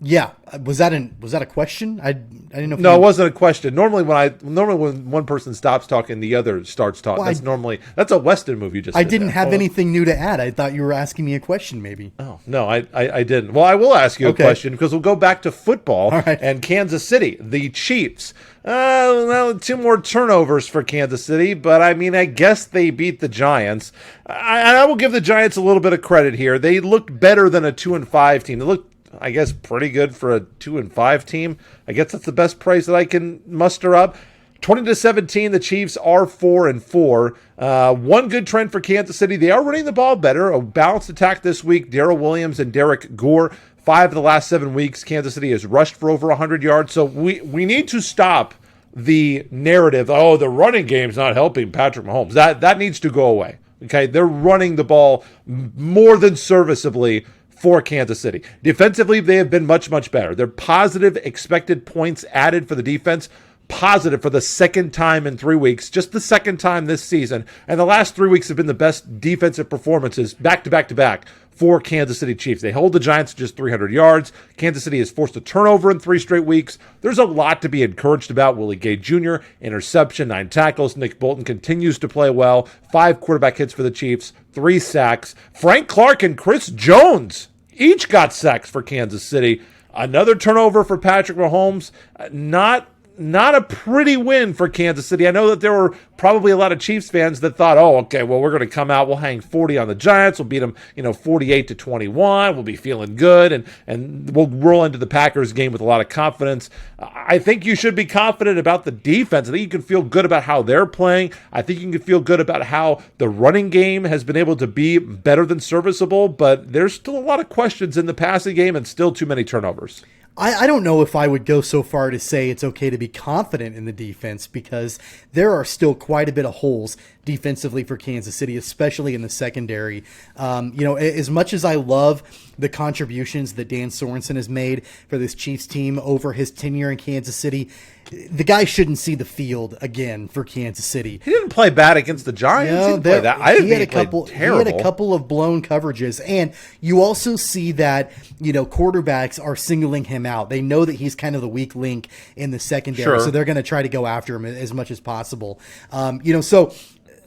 Yeah, was that a question? I didn't know. If No, it wasn't a question. Normally when one person stops talking, the other starts talking. Well, That's a Weston move you just I did didn't there. have anything new to add. I thought you were asking me a question, maybe. Oh, no, I didn't. Well, I will ask you a question because we'll go back to football and Kansas City, the Chiefs. Well, 2 more turnovers for Kansas City, but I mean, I guess they beat the Giants. I will give the Giants a little bit of credit here. They looked better than a 2-5 team. They looked, I guess, pretty good for a 2-5 team. I guess that's the best price that I can muster up. 20-17, the Chiefs are 4-4. One good trend for Kansas City. They are running the ball better. A balanced attack this week. Darrell Williams and Derek Gore. 5 of the last 7 weeks, Kansas City has rushed for over 100 yards. So we need to stop the narrative, oh, the running game's not helping Patrick Mahomes. That needs to go away. Okay, they're running the ball more than serviceably for Kansas City. Defensively, they have been much, much better. They're positive expected points added for the defense, positive for the second time in 3 weeks, just the second time this season. And the last 3 weeks have been the best defensive performances back to back to back for Kansas City Chiefs. They hold the Giants to just 300 yards. Kansas City has forced a turnover in 3 straight weeks. There's a lot to be encouraged about. Willie Gay Jr., interception, 9 tackles. Nick Bolton continues to play well. 5 quarterback hits for the Chiefs, 3 sacks. Frank Clark and Chris Jones each got sacks for Kansas City. Another turnover for Patrick Mahomes. Not a pretty win for Kansas City. I know that there were probably a lot of Chiefs fans that thought, oh, okay, well, we're going to come out, we'll hang 40 on the Giants, we'll beat them, 48-21, we'll be feeling good, and we'll roll into the Packers game with a lot of confidence. I think you should be confident about the defense. I think you can feel good about how they're playing. I think you can feel good about how the running game has been able to be better than serviceable, but there's still a lot of questions in the passing game and still too many turnovers. I don't know if I would go so far to say it's okay to be confident in the defense, because there are still quite a bit of holes defensively for Kansas City, especially in the secondary. As much as I love the contributions that Dan Sorensen has made for this Chiefs team over his tenure in Kansas City, the guy shouldn't see the field again for Kansas City. He didn't play bad against the Giants. No, he didn't play that. I didn't think he played terrible. He had a couple of blown coverages, and you also see that quarterbacks are singling him out. They know that he's kind of the weak link in the secondary, so they're going to try to go after him as much as possible. So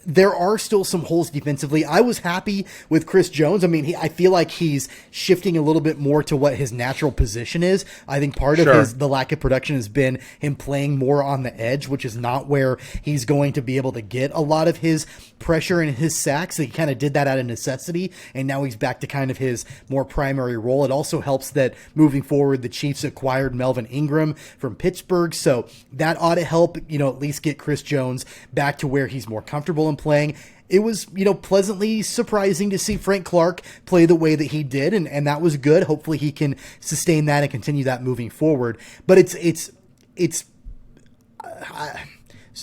there are still some holes defensively. I was happy with Chris Jones. I mean, I feel like he's shifting a little bit more to what his natural position is. I think part of the lack of production has been him playing more on the edge, which is not where he's going to be able to get a lot of his pressure and his sacks. He kind of did that out of necessity, and now he's back to kind of his more primary role. It also helps that moving forward, the Chiefs acquired Melvin Ingram from Pittsburgh, so that ought to help, at least get Chris Jones back to where he's more comfortable in playing. It was, pleasantly surprising to see Frank Clark play the way that he did, and that was good. Hopefully he can sustain that and continue that moving forward. But it's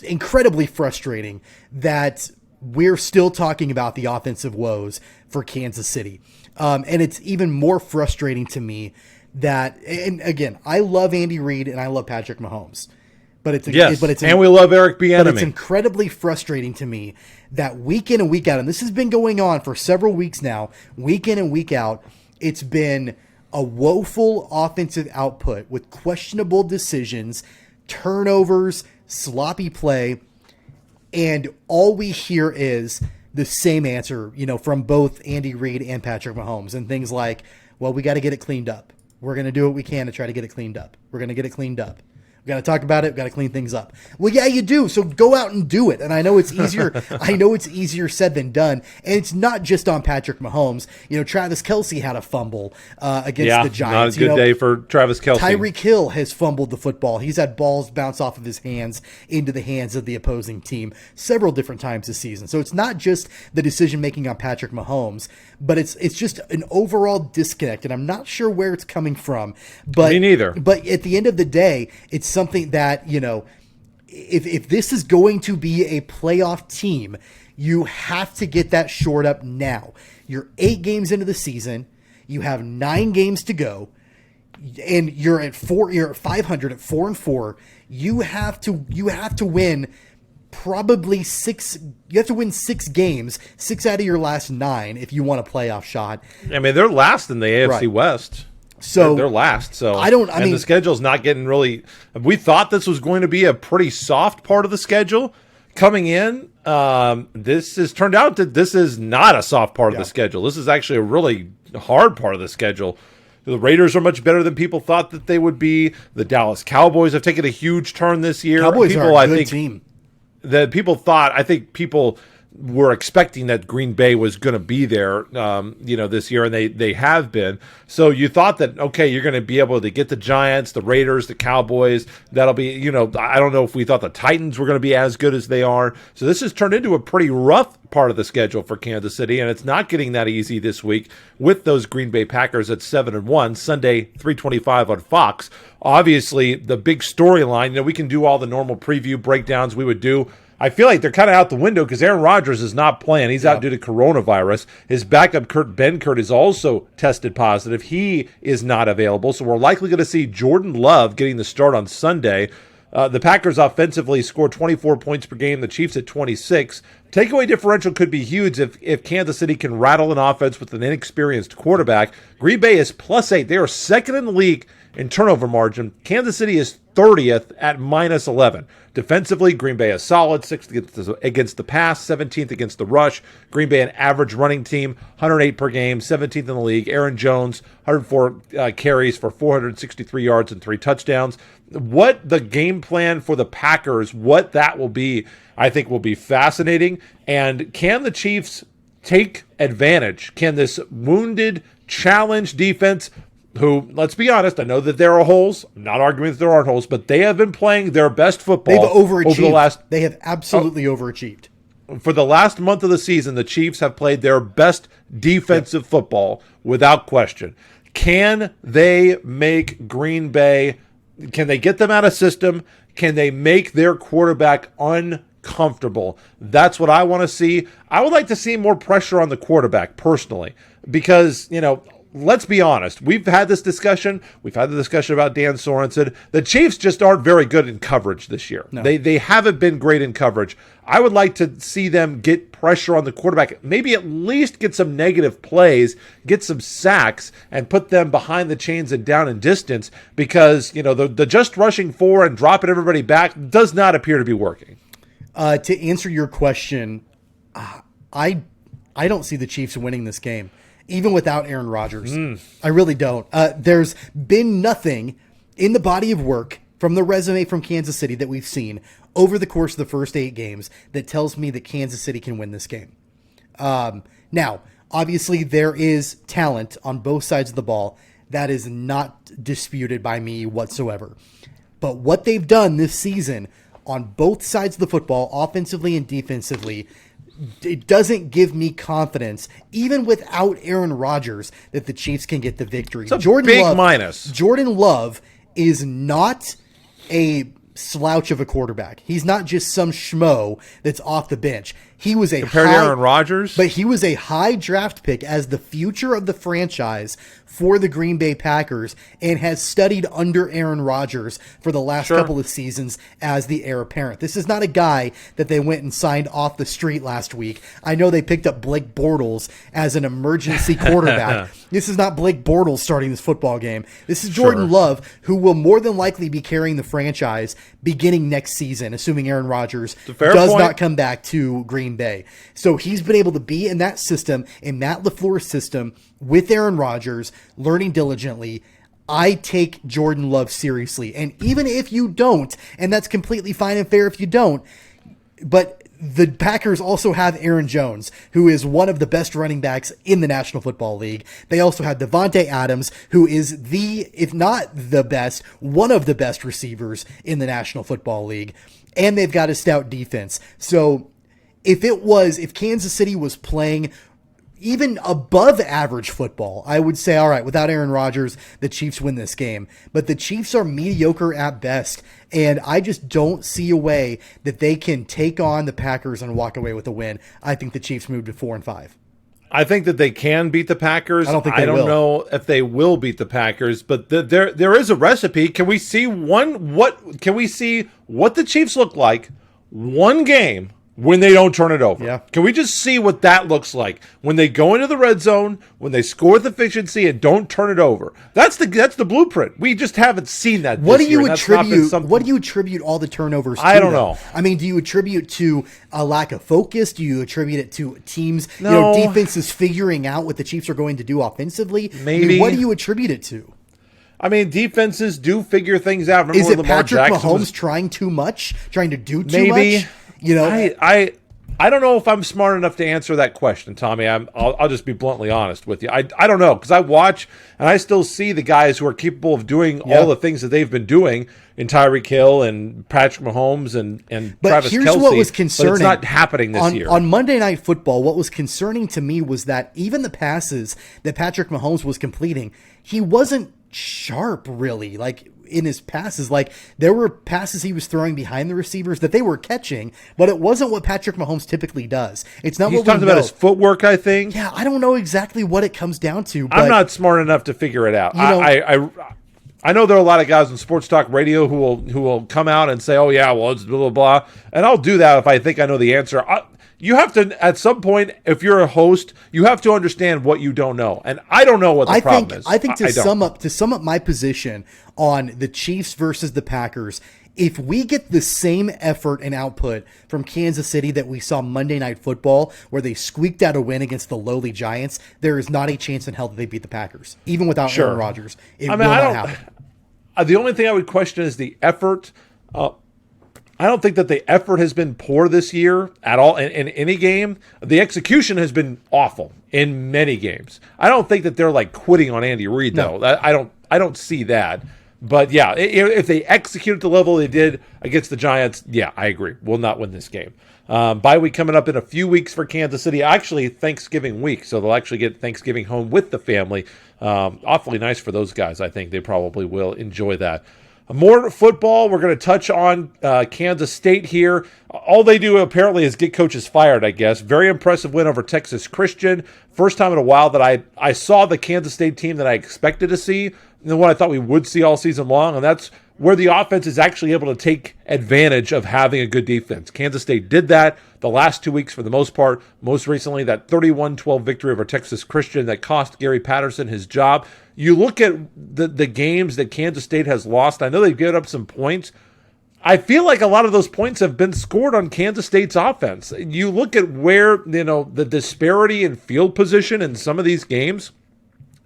incredibly frustrating that we're still talking about the offensive woes for Kansas City. And it's even more frustrating to me that, and again, I love Andy Reid and I love Patrick Mahomes. And we love Eric Bieniemy. But it's incredibly frustrating to me that week in and week out, and this has been going on for several weeks now, week in and week out, it's been a woeful offensive output with questionable decisions, turnovers, sloppy play, and all we hear is the same answer, from both Andy Reid and Patrick Mahomes, and things like, well, we got to get it cleaned up. We're going to do what we can to try to get it cleaned up. We're going to get it cleaned up. We got to talk about it. We got to clean things up. Well, yeah, you do. So go out and do it. And I know it's easier. I know it's easier said than done. And it's not just on Patrick Mahomes. Travis Kelce had a fumble against the Giants. Not a good day for Travis Kelce. Tyreek Hill has fumbled the football. He's had balls bounce off of his hands into the hands of the opposing team several different times this season. So it's not just the decision making on Patrick Mahomes, but it's just an overall disconnect. And I'm not sure where it's coming from. But, me neither. But at the end of the day, it's something that, if this is going to be a playoff team, you have to get that shored up now. You're 8 games into the season. You have 9 games to go, and you're at 500 at 4-4. You have to win probably 6. You have to win 6 games, 6 out of your last 9 if you want a playoff shot. I mean, they're last in the AFC West. So they're last. So I mean, the schedule's not getting really. We thought this was going to be a pretty soft part of the schedule coming in. This has turned out that this is not a soft part of the schedule. This is actually a really hard part of the schedule. The Raiders are much better than people thought that they would be. The Dallas Cowboys have taken a huge turn this year. Cowboys are a good team. That people thought. I think people were expecting that Green Bay was going to be there, this year, and they have been. So you thought that, okay, you're going to be able to get the Giants, the Raiders, the Cowboys. That'll be, I don't know if we thought the Titans were going to be as good as they are. So this has turned into a pretty rough part of the schedule for Kansas City, and it's not getting that easy this week with those Green Bay Packers at 7-1, Sunday 3:25 on Fox. Obviously, the big storyline, we can do all the normal preview breakdowns we would do. I feel like they're kind of out the window because Aaron Rodgers is not playing. He's out due to coronavirus. His backup, Kurt Benkert, is also tested positive. He is not available, so we're likely going to see Jordan Love getting the start on Sunday. The Packers offensively scored 24 points per game. The Chiefs at 26. Takeaway differential could be huge if Kansas City can rattle an offense with an inexperienced quarterback. Green Bay is +8. They are second in the league in turnover margin. Kansas City is 30th at -11. Defensively, Green Bay is solid, 6th against the pass, 17th against the rush. Green Bay, an average running team, 108 per game, 17th in the league. Aaron Jones, 104 carries for 463 yards and 3 touchdowns. What the game plan for the Packers, what that will be, I think will be fascinating. And can the Chiefs take advantage? Can this wounded, challenged defense, who, let's be honest, I know that there are holes. I'm not arguing that there aren't holes, but they have been playing their best football. They've overachieved. They have absolutely overachieved. For the last month of the season, the Chiefs have played their best defensive football without question. Can they make Green Bay, can they get them out of system? Can they make their quarterback uncomfortable? That's what I want to see. I would like to see more pressure on the quarterback personally because, let's be honest. We've had this discussion. We've had the discussion about Dan Sorensen. The Chiefs just aren't very good in coverage this year. No. They haven't been great in coverage. I would like to see them get pressure on the quarterback, maybe at least get some negative plays, get some sacks, and put them behind the chains and down in distance because, the just rushing 4 and dropping everybody back does not appear to be working. To answer your question, I don't see the Chiefs winning this game. Even without Aaron Rodgers. I really don't. There's been nothing in the body of work from the resume from Kansas City that we've seen over the course of the first 8 games that tells me that Kansas City can win this game. Now, obviously there is talent on both sides of the ball. That is not disputed by me whatsoever. But what they've done this season on both sides of the football, offensively and defensively, it doesn't give me confidence, even without Aaron Rodgers, that the Chiefs can get the victory. It's a big minus. Jordan Love is not a slouch of a quarterback. He's not just some schmo that's off the bench. He was compared to Aaron Rodgers, but he was a high draft pick as the future of the franchise for the Green Bay Packers and has studied under Aaron Rodgers for the last couple of seasons as the heir apparent. This is not a guy that they went and signed off the street last week. I know they picked up Blake Bortles as an emergency quarterback. This is not Blake Bortles starting this football game. This is Jordan Love, who will more than likely be carrying the franchise beginning next season, assuming Aaron Rodgers does not come back to Green Bay. So he's been able to be in that system, in Matt LaFleur's system, with Aaron Rodgers, learning diligently. I take Jordan Love seriously. And even if you don't, and that's completely fine and fair if you don't, but the Packers also have Aaron Jones, who is one of the best running backs in the National Football League. They also have Devontae Adams, who is if not the best, one of the best receivers in the National Football League. And they've got a stout defense. So if Kansas City was playing even above average football, I would say, all right, without Aaron Rodgers, the Chiefs win this game. But the Chiefs are mediocre at best, and I just don't see a way that they can take on the Packers and walk away with a win. I think the Chiefs move to 4-5. I think that they can beat the Packers. I don't think they will. I don't know if they will beat the Packers, but there is a recipe. Can we see what the Chiefs look like one game when they don't turn it over. Yeah. Can we just see what that looks like when they go into the red zone, when they score with efficiency and don't turn it over? That's the blueprint. We just haven't seen that. What this do you year, attribute? What do you attribute all the turnovers to? I don't know. I mean, do you attribute to a lack of focus? Do you attribute it to teams, No. defenses figuring out what the Chiefs are going to do offensively? Maybe. I mean, what do you attribute it to? I mean, defenses do figure things out. Remember Is when it Lamar Patrick Jackson Mahomes was trying too much, trying to do too maybe? much? You know, I don't know if I'm smart enough to answer that question, Tommy. I'll just be bluntly honest with you. I don't know, because I watch and I still see the guys who are capable of doing all the things that they've been doing in Tyreek Hill and Patrick Mahomes and Travis here's Kelce. what was concerning. But it's not happening this year. On Monday Night Football, what was concerning to me was that even the passes that Patrick Mahomes was completing, he wasn't sharp, really. Like, in his passes, like, there were passes he was throwing behind the receivers that they were catching, but it wasn't what Patrick Mahomes typically does. It's not He's what we talking know. about his footwork, I think. Yeah, I don't know exactly what it comes down to. But I'm not smart enough to figure it out. You know- I know there are a lot of guys on sports talk radio who will come out and say, "Oh yeah, well it's blah blah blah," and I'll do that if I think I know the answer. You have to, at some point, if you're a host, you have to understand what you don't know, and I don't know what the problem is. I think to I don't. sum up my position on the Chiefs versus the Packers, if we get the same effort and output from Kansas City that we saw Monday Night Football, where they squeaked out a win against the lowly Giants, there is not a chance in hell that they beat the Packers, even without Aaron Rodgers. It will not happen. The only thing I would question is the effort. I don't think that the effort has been poor this year at all in any game. The execution has been awful in many games. I don't think that they're like quitting on Andy Reid though. I don't see that. But yeah, if they execute at the level they did against the Giants, yeah, I agree. We'll not win this game. Bye week coming up in a few weeks for Kansas City. Actually, Thanksgiving week, so they'll actually get Thanksgiving home with the family. Awfully nice for those guys. I think they probably will enjoy that. More football. We're going to touch on Kansas State here. All they do apparently is get coaches fired, I guess. Very impressive win over Texas Christian. First time in a while that I saw the Kansas State team that I expected to see, and what I thought we would see all season long, and that's where the offense is actually able to take advantage of having a good defense. Kansas State did that the last 2 weeks for the most part. Most recently, that 31-12 victory over Texas Christian that cost Gary Patterson his job. You look at the games that Kansas State has lost. I know they've given up some points. I feel like a lot of those points have been scored on Kansas State's offense. You look at where, the disparity in field position in some of these games.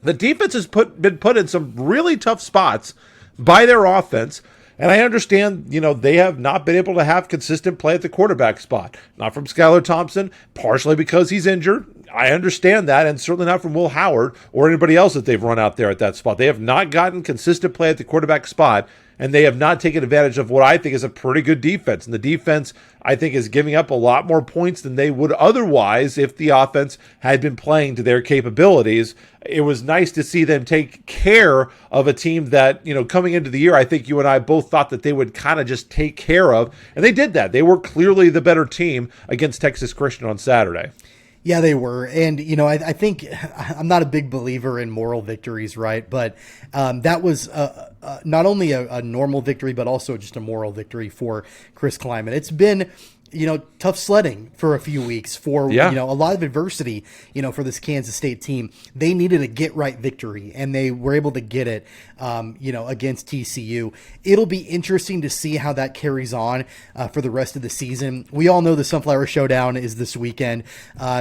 The defense has been put in some really tough spots by their offense. And I understand, they have not been able to have consistent play at the quarterback spot. Not from Skylar Thompson, partially because he's injured. I understand that, and certainly not from Will Howard or anybody else that they've run out there at that spot. They have not gotten consistent play at the quarterback spot, and they have not taken advantage of what I think is a pretty good defense. And the defense, I think, is giving up a lot more points than they would otherwise if the offense had been playing to their capabilities. It was nice to see them take care of a team that, coming into the year, I think you and I both thought that they would kind of just take care of. And they did that. They were clearly the better team against Texas Christian on Saturday. Yeah, they were. And, I think I'm not a big believer in moral victories, right? But that was not only a normal victory, but also just a moral victory for Chris Kleiman. It's been, tough sledding for a few weeks for, a lot of adversity, for this Kansas State team. They needed a get-right victory, and they were able to get it, against TCU. It'll be interesting to see how that carries on for the rest of the season. We all know the Sunflower Showdown is this weekend,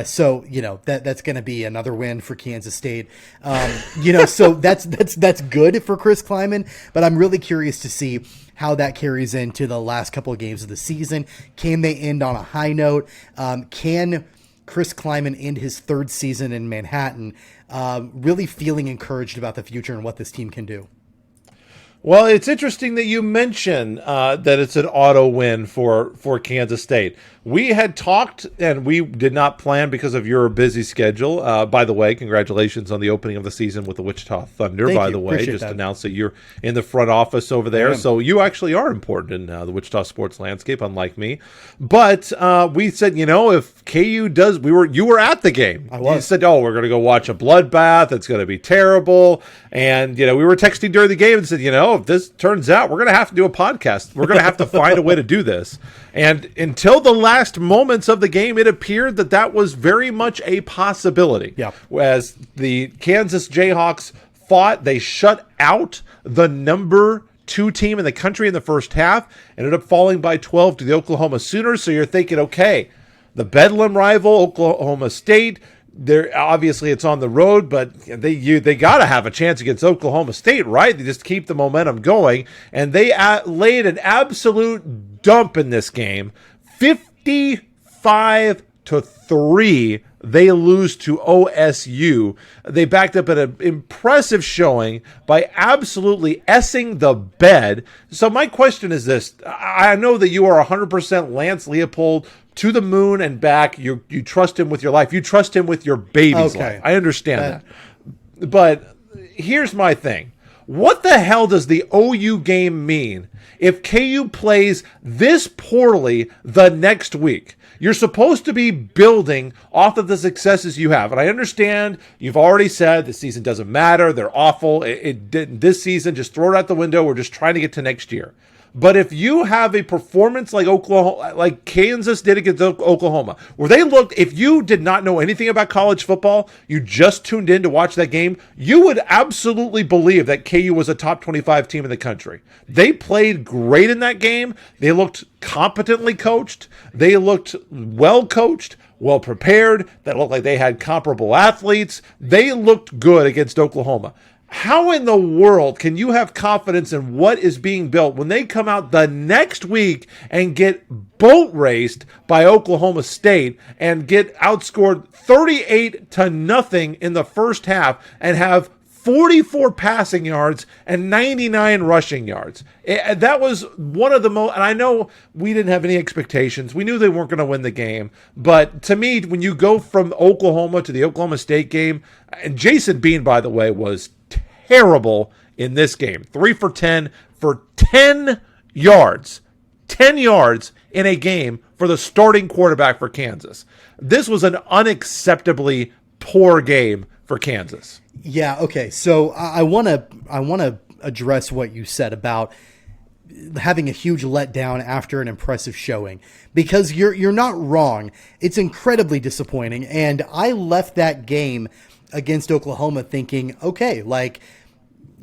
so that's going to be another win for Kansas State. So that's good for Chris Kleiman, but I'm really curious to see how that carries into the last couple of games of the season. Can they end on a high note? Can Chris Kleiman end his third season in Manhattan really feeling encouraged about the future and what this team can do? Well, it's interesting that you mention that it's an auto win for Kansas State. We had talked, and we did not plan because of your busy schedule. By the way, congratulations on the opening of the season with the Wichita Thunder. Thank by you. the way, Appreciate just that. announced that you're in the front office over there, so you actually are important in the Wichita sports landscape, unlike me. But we said, if KU does, you were at the game. I was. You said, we're going to go watch a bloodbath. It's going to be terrible. And we were texting during the game and said, if this turns out, we're going to have to do a podcast. We're going to have to find a way to do this. And until the last moments of the game, it appeared that was very much a possibility. Yeah. As the Kansas Jayhawks fought, they shut out the number 2 team in the country in the first half, ended up falling by 12 to the Oklahoma Sooners. So you're thinking, okay, the Bedlam rival, Oklahoma State, obviously it's on the road, but they got to have a chance against Oklahoma State, right? They just keep the momentum going, and they laid an absolute dump in this game, 55-3. They lose to OSU. They backed up an impressive showing by absolutely essing the bed. So my question is this. I know that you are 100% Lance Leopold to the moon and back. You trust him with your life. You trust him with your baby's life. I understand that. But here's my thing. What the hell does the OU game mean if KU plays this poorly the next week? You're supposed to be building off of the successes you have. And I understand you've already said the season doesn't matter. They're awful. It didn't this season. Just throw it out the window. We're just trying to get to next year. But if you have a performance like Kansas did against Oklahoma, where they looked, if you did not know anything about college football, you just tuned in to watch that game, you would absolutely believe that KU was a top 25 team in the country. They played great in that game. They looked competently coached. They looked well coached, well prepared. That looked like they had comparable athletes. They looked good against Oklahoma. How in the world can you have confidence in what is being built when they come out the next week and get boat raced by Oklahoma State and get outscored 38-0 in the first half and have 44 passing yards and 99 rushing yards? That was one of the most, and I know we didn't have any expectations. We knew they weren't going to win the game. But to me, when you go from Oklahoma to the Oklahoma State game, and Jason Bean, by the way, was terrible in this game. 3 for 10 for 10 yards. 10 yards in a game for the starting quarterback for Kansas. This was an unacceptably poor game for Kansas. Yeah, okay. So I want to address what you said about having a huge letdown after an impressive showing, because you're not wrong. It's incredibly disappointing, and I left that game against Oklahoma thinking, okay, like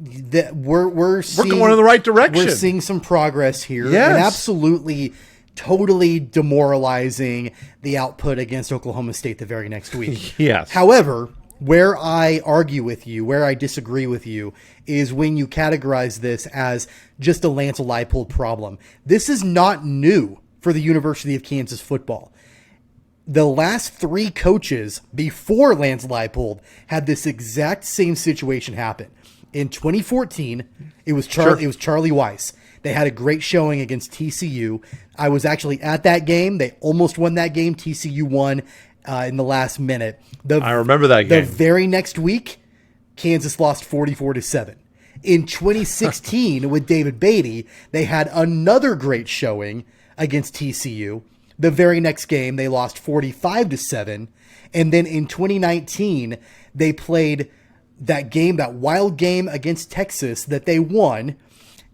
that we're going in the right direction. We're seeing some progress here. Yes. And absolutely totally demoralizing the output against Oklahoma State the very next week. Yes. However, where I argue with you, where I disagree with you, is when you categorize this as just a Lance Leipold problem. This is not new for the University of Kansas football. The last 3 coaches before Lance Leipold had this exact same situation happen. In 2014, it was Charlie Weiss. They had a great showing against TCU. I was actually at that game. They almost won that game. TCU won in the last minute. I remember that game. The very next week, Kansas lost 44-7. In 2016, with David Beatty, they had another great showing against TCU. The very next game, they lost 45-7. And then in 2019, they played that game, that wild game against Texas that they won.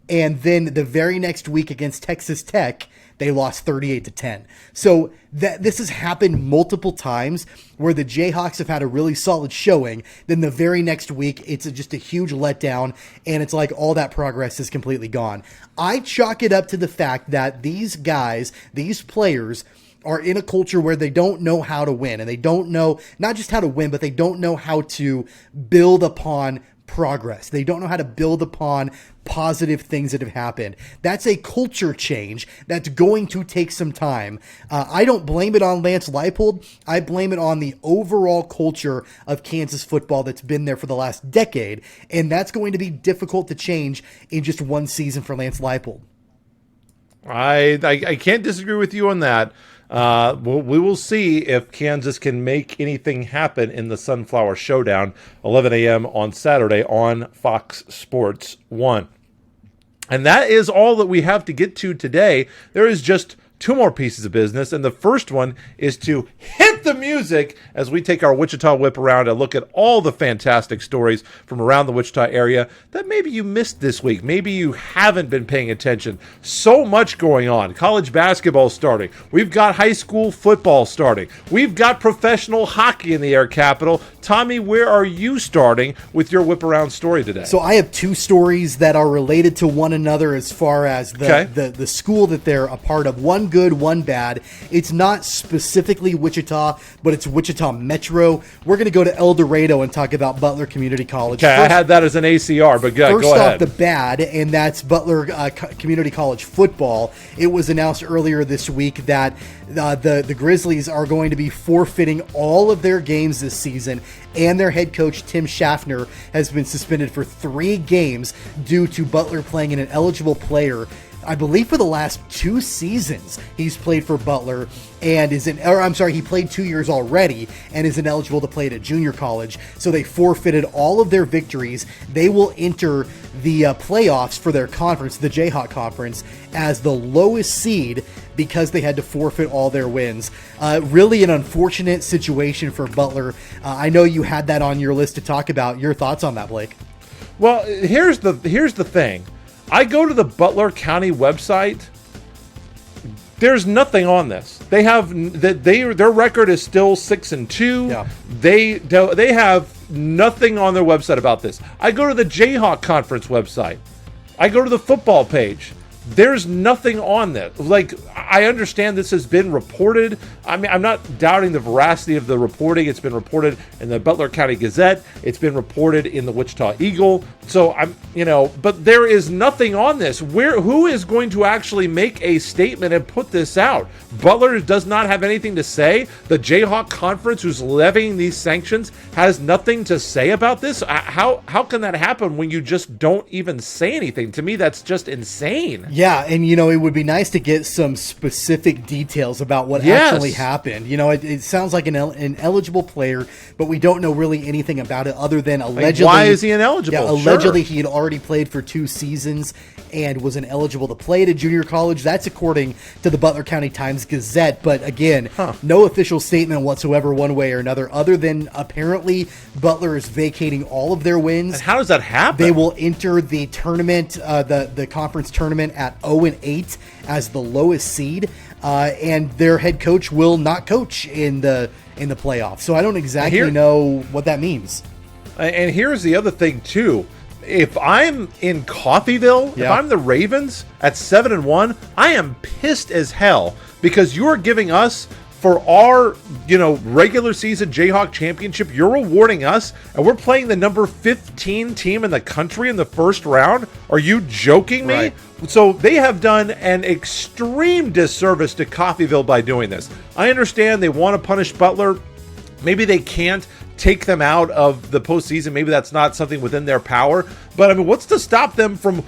And then the very next week against Texas Tech, they lost 38-10. So this has happened multiple times where the Jayhawks have had a really solid showing. Then the very next week, it's just a huge letdown, and it's like all that progress is completely gone. I chalk it up to the fact that these guys, these players, are in a culture where they don't know how to win, and they don't know not just how to win, but they don't know how to build upon progress. They don't know how to build upon positive things that have happened. That's a culture change that's going to take some time. I don't blame it on Lance Leipold. I blame it on the overall culture of Kansas football that's been there for the last decade, and that's going to be difficult to change in just one season for Lance Leipold. I can't disagree with you on that. We will see if Kansas can make anything happen in the Sunflower Showdown, 11 a.m. on Saturday on Fox Sports 1. And that is all that we have to get to today. There is just 2 more pieces of business, and the first one is to hit the music as we take our Wichita whip around and look at all the fantastic stories from around the Wichita area that maybe you missed this week. Maybe you haven't been paying attention. So much going on. College basketball starting. We've got high school football starting. We've got professional hockey in the Air Capital. Tommy, where are you starting with your whip around story today? So I have two stories that are related to one another as far as the school that they're a part of. One good, one bad. It's not specifically Wichita, but it's Wichita Metro. We're going to go to El Dorado and talk about Butler Community College. Okay, I had that as an ACR, but go ahead. First off, the bad, and that's Butler Community College football. It was announced earlier this week that the Grizzlies are going to be forfeiting all of their games this season, and their head coach, Tim Schaffner, has been suspended for 3 games due to Butler playing an ineligible player. I believe for the last 2 seasons he's played for Butler and he played 2 years already and is ineligible to play at a junior college. So they forfeited all of their victories. They will enter the playoffs for their conference, the Jayhawk Conference, as the lowest seed because they had to forfeit all their wins. Really an unfortunate situation for Butler. I know you had that on your list to talk about. Your thoughts on that, Blake? Well, here's the thing. I go to the Butler County website. There's nothing on this. They have their record is still 6-2. Yeah. They have nothing on their website about this. I go to the Jayhawk Conference website. I go to the football page. There's nothing on that. Like, I understand this has been reported. I mean, I'm not doubting the veracity of the reporting. It's been reported in the Butler County Gazette. It's been reported in the Wichita Eagle. So but there is nothing on this. Who is going to actually make a statement and put this out? Butler does not have anything to say. The Jayhawk Conference, who's levying these sanctions, has nothing to say about this. How can that happen when you just don't even say anything? To me, that's just insane. Yeah, and it would be nice to get some specific details about what actually happened. It sounds like an eligible player, but we don't know really anything about it other than allegedly. Why is he ineligible? Yeah, allegedly he had already played for 2 seasons and was ineligible to play at a junior college. That's according to the Butler County Times-Gazette. But again, no official statement whatsoever one way or another, other than apparently Butler is vacating all of their wins. And how does that happen? They will enter the tournament, the conference tournament at 0-8 as the lowest seed, and their head coach will not coach in the playoffs. So I don't exactly know what that means. And here's the other thing too. If I'm in Coffeyville, if I'm the Ravens at 7-1, I am pissed as hell because you're giving us for our, regular season Jayhawk championship, you're rewarding us, and we're playing the number 15 team in the country in the first round. Are you joking me? Right. So they have done an extreme disservice to Coffeyville by doing this. I understand they want to punish Butler. Maybe they can't take them out of the postseason. Maybe that's not something within their power. But I mean, what's to stop them from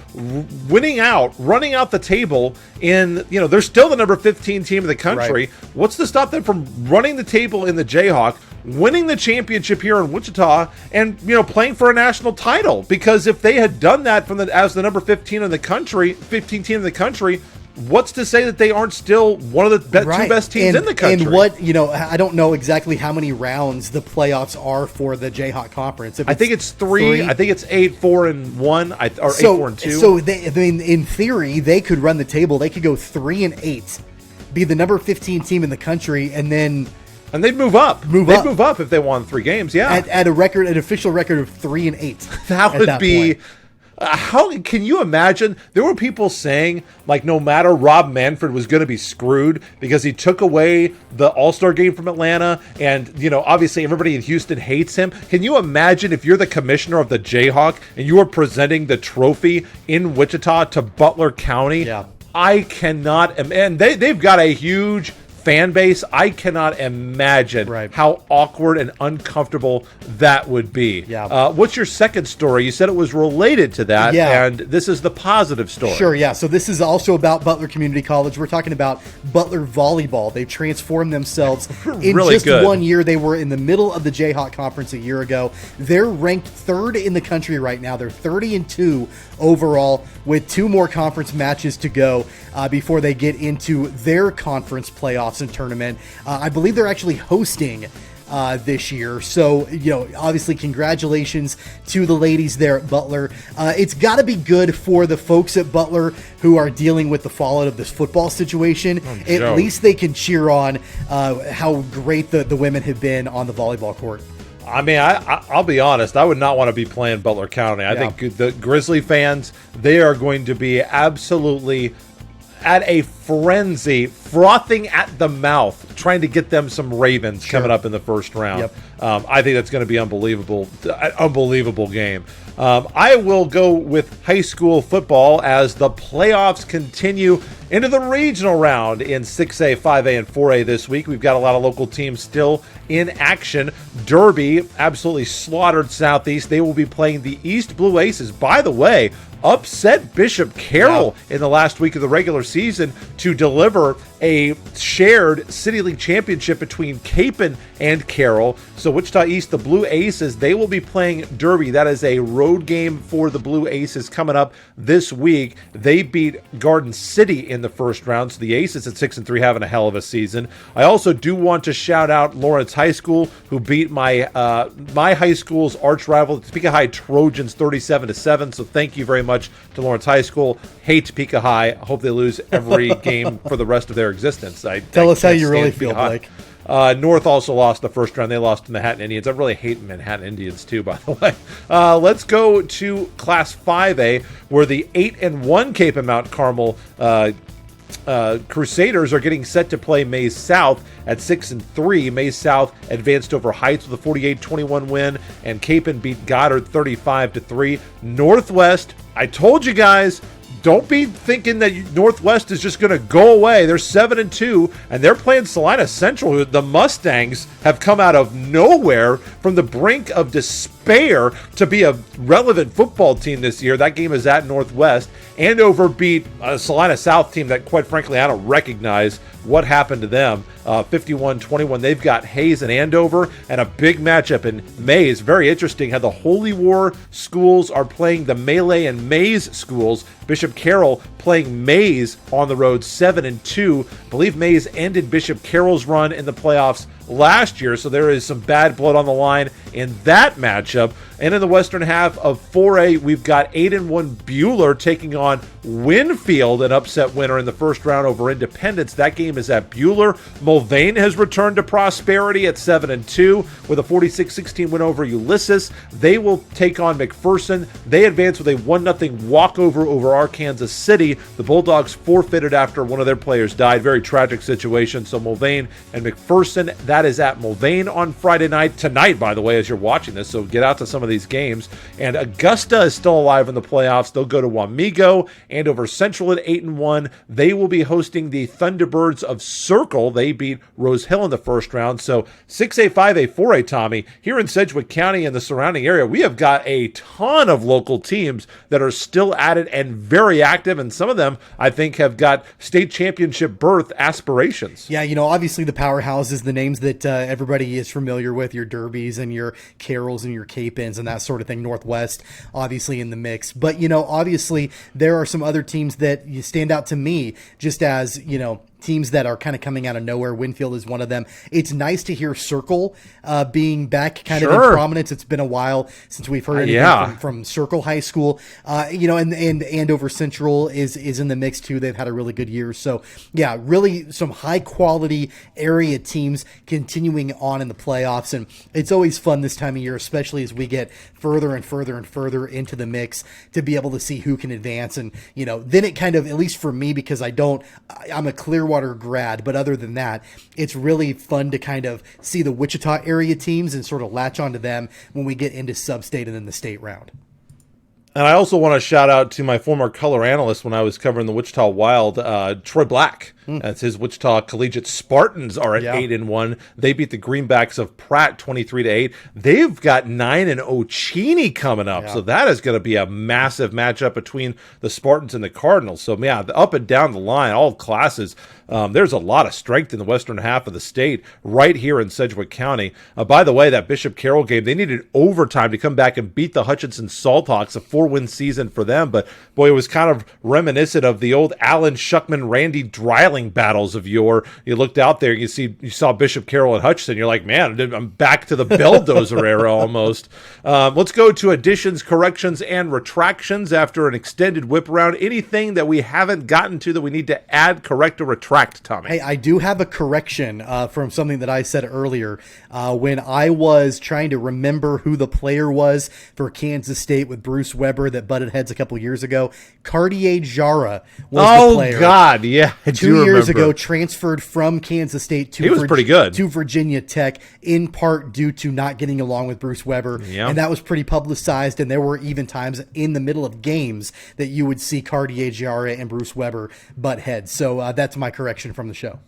running out the table in, they're still the number 15 team in the country. Right. What's to stop them from running the table in the Jayhawk, winning the championship here in Wichita, and, playing for a national title? Because if they had done that as the number 15 in the country, 15 team in the country, what's to say that they aren't still one of the two best teams in the country? And I don't know exactly how many rounds the playoffs are for the Jayhawk Conference. I think it's 3. I think it's 8-4-1, or 8-4-2. So in theory, they could run the table. They could go 3-8, be the number 15 team in the country, and they'd move up. They'd move up if they won 3 games. Yeah, at an official record of 3-8. That would be. How can you imagine? There were people saying, like, no matter Rob Manfred was going to be screwed because he took away the All-Star game from Atlanta, and obviously everybody in Houston hates him. Can you imagine if you're the commissioner of the Jayhawk and you are presenting the trophy in Wichita to Butler County? Yeah, I cannot. And they've got a huge fan base. I cannot imagine how awkward and uncomfortable that would be. Yeah. What's your second story? You said it was related to that, and this is the positive story. Sure, yeah. So this is also about Butler Community College. We're talking about Butler Volleyball. They've transformed themselves in really just good. 1 year. They were in the middle of the Jayhawk Conference a year ago. They're ranked 3rd in the country right now. They're 30-2 overall with 2 more conference matches to go before they get into their conference playoff playoffs and tournament. I believe they're actually hosting this year. So, obviously congratulations to the ladies there at Butler. It's got to be good for the folks at Butler who are dealing with the fallout of this football situation. At least they can cheer on how great the women have been on the volleyball court. I mean, I'll be honest. I would not want to be playing Butler County. I think the Grizzly fans, they are going to be absolutely at a frenzy, frothing at the mouth, trying to get them some Ravens coming up in the first round. Yep. I think that's going to be unbelievable game. I will go with high school football as the playoffs continue into the regional round in 6A, 5A, and 4A this week. We've got a lot of local teams still in action. Derby absolutely slaughtered Southeast. They will be playing the East Blue Aces. By the way, upset Bishop Carroll in the last week of the regular season to deliver a shared City League championship between Capon and Carroll. So Wichita East, the Blue Aces, they will be playing Derby. That is a road game for the Blue Aces coming up this week. They beat Garden City in the first round, so the Aces at 6-3 having a hell of a season. I also do want to shout out Lawrence High School, who beat my high school's arch rival, the Topeka High Trojans, 37-7. So thank you very much to Lawrence High School. Hate Topeka High. I hope they lose every game for the rest of their existence. Tell us how you really feel, Blake. North also lost the first round. They lost to Manhattan Indians. I really hate Manhattan Indians too, by the way. Let's go to Class 5A, where the 8-1 Cape and Mount Carmel Crusaders are getting set to play Mays South at 6-3. Mays South advanced over Heights with a 48-21 win, and Capon beat Goddard 35-3. Northwest, I told you guys, don't be thinking that Northwest is just going to go away. They're 7-2, and they're playing Salina Central. The Mustangs have come out of nowhere from the brink of despair to be a relevant football team this year. That game is at Northwest. Andover beat a Salina South team that, quite frankly, I don't recognize what happened to them. 51-21. They've got Hayes and Andover, and a big matchup in Mays. Very interesting how the Holy War schools are playing the Melee and Mays schools. Bishop Carroll playing Mays on the road, 7-2. I believe Mays ended Bishop Carroll's run in the playoffs last year, so there is some bad blood on the line in that matchup. And in the western half of 4A, we've got 8-1 Buhler taking on Winfield, an upset winner in the first round over Independence. That game is at Buhler. Mulvane has returned to prosperity at 7-2 with a 46-16 win over Ulysses. They will take on McPherson. They advance with a 1-0 walkover over Arkansas City. The Bulldogs forfeited after one of their players died. Very tragic situation. So Mulvane and McPherson, that is at Mulvane on Friday night. Tonight, by the way, as you're watching this, so get out to some of these games. And Augusta is still alive in the playoffs. They'll go to Wamego. Andover Central at 8-1. They will be hosting the Thunderbirds of Circle. They beat Rose Hill in the first round. So 6A, 5A, 4A, Tommy, here in Sedgwick County and the surrounding area, we have got a ton of local teams that are still at it and very active. And some of them, I think, have got state championship berth aspirations. Yeah, obviously the powerhouses, the names that everybody is familiar with, your Derbies and your Carrolls and your Capons and that sort of thing. Northwest, obviously, in the mix. But, obviously, there are some other teams that stand out to me just as, teams that are kind of coming out of nowhere. Winfield is one of them. It's nice to hear Circle being back kind of in prominence. It's been a while since we've heard anything from Circle High School. And Andover Central is in the mix too. They've had a really good year. So yeah, really some high quality area teams continuing on in the playoffs. And it's always fun this time of year, especially as we get further and further and further into the mix to be able to see who can advance. And, then it kind of, at least for me, because I'm a Clearwater grad, but other than that, it's really fun to kind of see the Wichita area teams and sort of latch onto them when we get into sub-state and then the state round. And I also want to shout out to my former color analyst when I was covering the Wichita Wild, Troy Black. That's his Wichita Collegiate Spartans are at 8-1. They beat the Greenbacks of Pratt 23-8. They've got 9-0 Cheney coming up. So that is going to be a massive matchup between the Spartans and the Cardinals. So yeah, up and down the line, all classes. There's a lot of strength in the western half of the state right here in Sedgwick County. By the way, that Bishop Carroll game, they needed overtime to come back and beat the Hutchinson Salthawks, a 4-win season for them. But boy, it was kind of reminiscent of the old Alan Shuckman, Randy Dreiling battles of yore. You looked out there, you saw Bishop Carroll and Hutchinson. You're like, man, I'm back to the Belldozer era almost. Let's go to additions, corrections, and retractions after an extended whip around. Anything that we haven't gotten to that we need to add, correct, or retract, Tommy? Hey, I do have a correction from something that I said earlier. When I was trying to remember who the player was for Kansas State with Bruce Weber that butted heads a couple years ago, Cartier Jara was the player. Oh, God, yeah. 2 years ago, transferred from Kansas State to pretty good. To Virginia Tech, in part due to not getting along with Bruce Weber. Yeah. And that was pretty publicized, and there were even times in the middle of games that you would see Cartier Jara and Bruce Weber butt heads. So that's my correction from the show.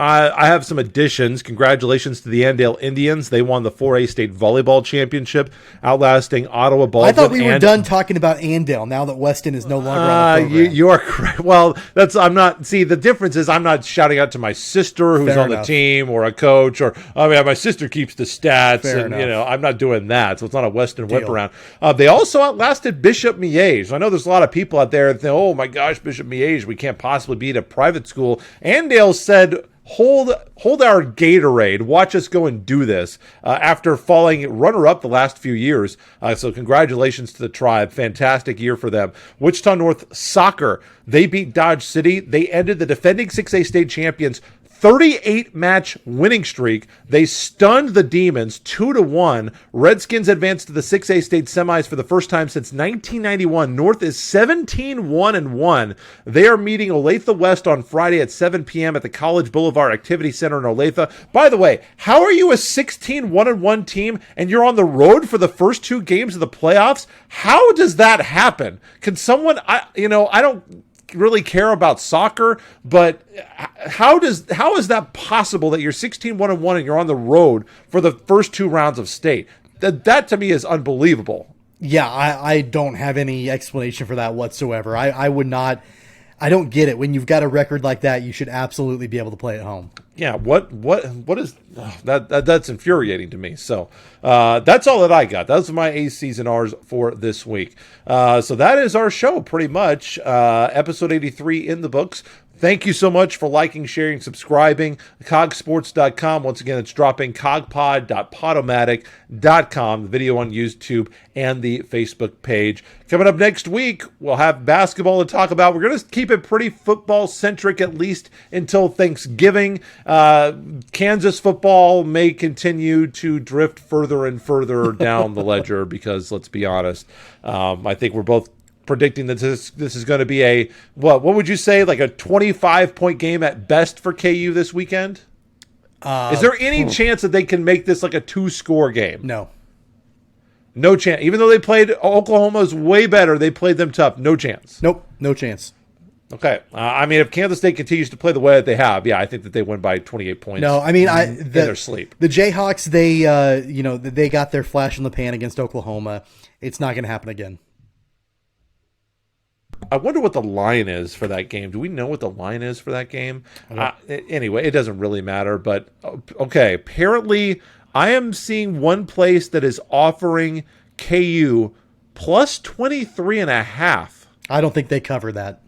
I have some additions. Congratulations to the Andale Indians. They won the 4A state volleyball championship, outlasting Ottawa Baldwin. I thought we were done talking about Andale now that Weston is no longer on the program. You are correct. Well, the difference is I'm not shouting out to my sister who's Fair on enough. the team or a coach my sister keeps the stats. Fair and enough. I'm not doing that. So it's not a Weston whip Deal. around. They also outlasted Bishop Miege. I know there's a lot of people out there that think, oh my gosh, Bishop Miege, we can't possibly beat a private school. Andale said, Hold our Gatorade. Watch us go and do this after falling runner-up the last few years. So congratulations to the Tribe. Fantastic year for them. Wichita North Soccer, they beat Dodge City. They ended the defending 6A state champions 38-match winning streak. They stunned the Demons 2-1. Redskins advanced to the 6A state semis for the first time since 1991. North is 17-1-1. They are meeting Olathe West on Friday at 7 p.m. at the College Boulevard Activity Center in Olathe. By the way, how are you a 16-1-1 team and you're on the road for the first 2 games of the playoffs? How does that happen? Can someone, I don't really care about soccer, but how is that possible that you're 16-1-1 and you're on the road for the first 2 rounds of state? That to me is unbelievable. Yeah, I don't have any explanation for that whatsoever. I would not. I don't get it. When you've got a record like that, you should absolutely be able to play at home. Yeah, what is that's infuriating to me. So that's all that I got. Those are my A's and R's for this week. So that is our show, pretty much. Episode 83 in the books. Thank you so much for liking, sharing, subscribing. Cogsports.com. Once again, it's dropping cogpod.podomatic.com, the video on YouTube and the Facebook page. Coming up next week, we'll have basketball to talk about. We're going to keep it pretty football-centric, at least until Thanksgiving. Kansas football may continue to drift further and further down the ledger because, let's be honest, I think we're both predicting that this is going to be a, what would you say, like a 25-point game at best for KU this weekend? Is there any chance that they can make this like a 2-score game? No chance. Even though they played Oklahoma's way better, they played them tough. No chance. Nope, no chance. Okay. I mean, if Kansas State continues to play the way that they have, yeah, I think that they win by 28 points. No, I mean, in their sleep. The Jayhawks, they got their flash in the pan against Oklahoma. It's not going to happen again. I wonder what the line is for that game. Do we know what the line is for that game? Anyway, it doesn't really matter. But, okay, apparently I am seeing one place that is offering KU plus 23.5. I don't think they cover that.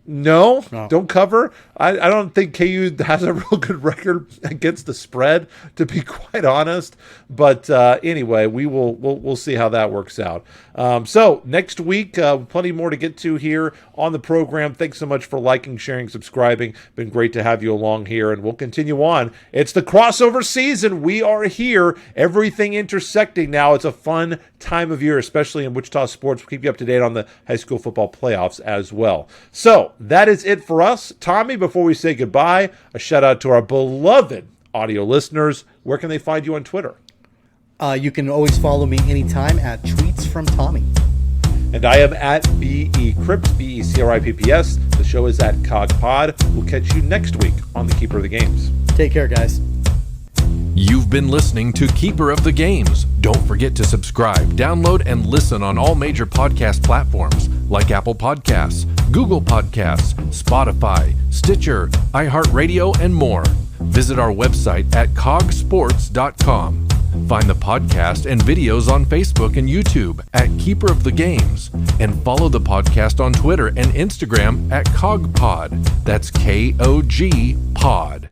No, don't cover. I don't think KU has a real good record against the spread, to be quite honest. But anyway, we'll see how that works out. So next week, plenty more to get to here on the program. Thanks so much for liking, sharing, subscribing. Been great to have you along here, and we'll continue on. It's the crossover season. We are here. Everything intersecting now. It's a fun time of year, especially in Wichita sports. We'll keep you up to date on the high school football playoffs as well. So that is it for us. Tommy, before we say goodbye, a shout out to our beloved audio listeners. Where can they find you on Twitter? You can always follow me anytime at Tweets from Tommy. And I am at B.E. Cripps, B-E-C-R-I-P-P-S. The show is at CogPod. We'll catch you next week on the Keeper of the Games. Take care, guys. You've been listening to Keeper of the Games. Don't forget to subscribe, download, and listen on all major podcast platforms like Apple Podcasts, Google Podcasts, Spotify, Stitcher, iHeartRadio, and more. Visit our website at cogsports.com. Find the podcast and videos on Facebook and YouTube at Keeper of the Games, and follow the podcast on Twitter and Instagram at CogPod. That's KOG Pod.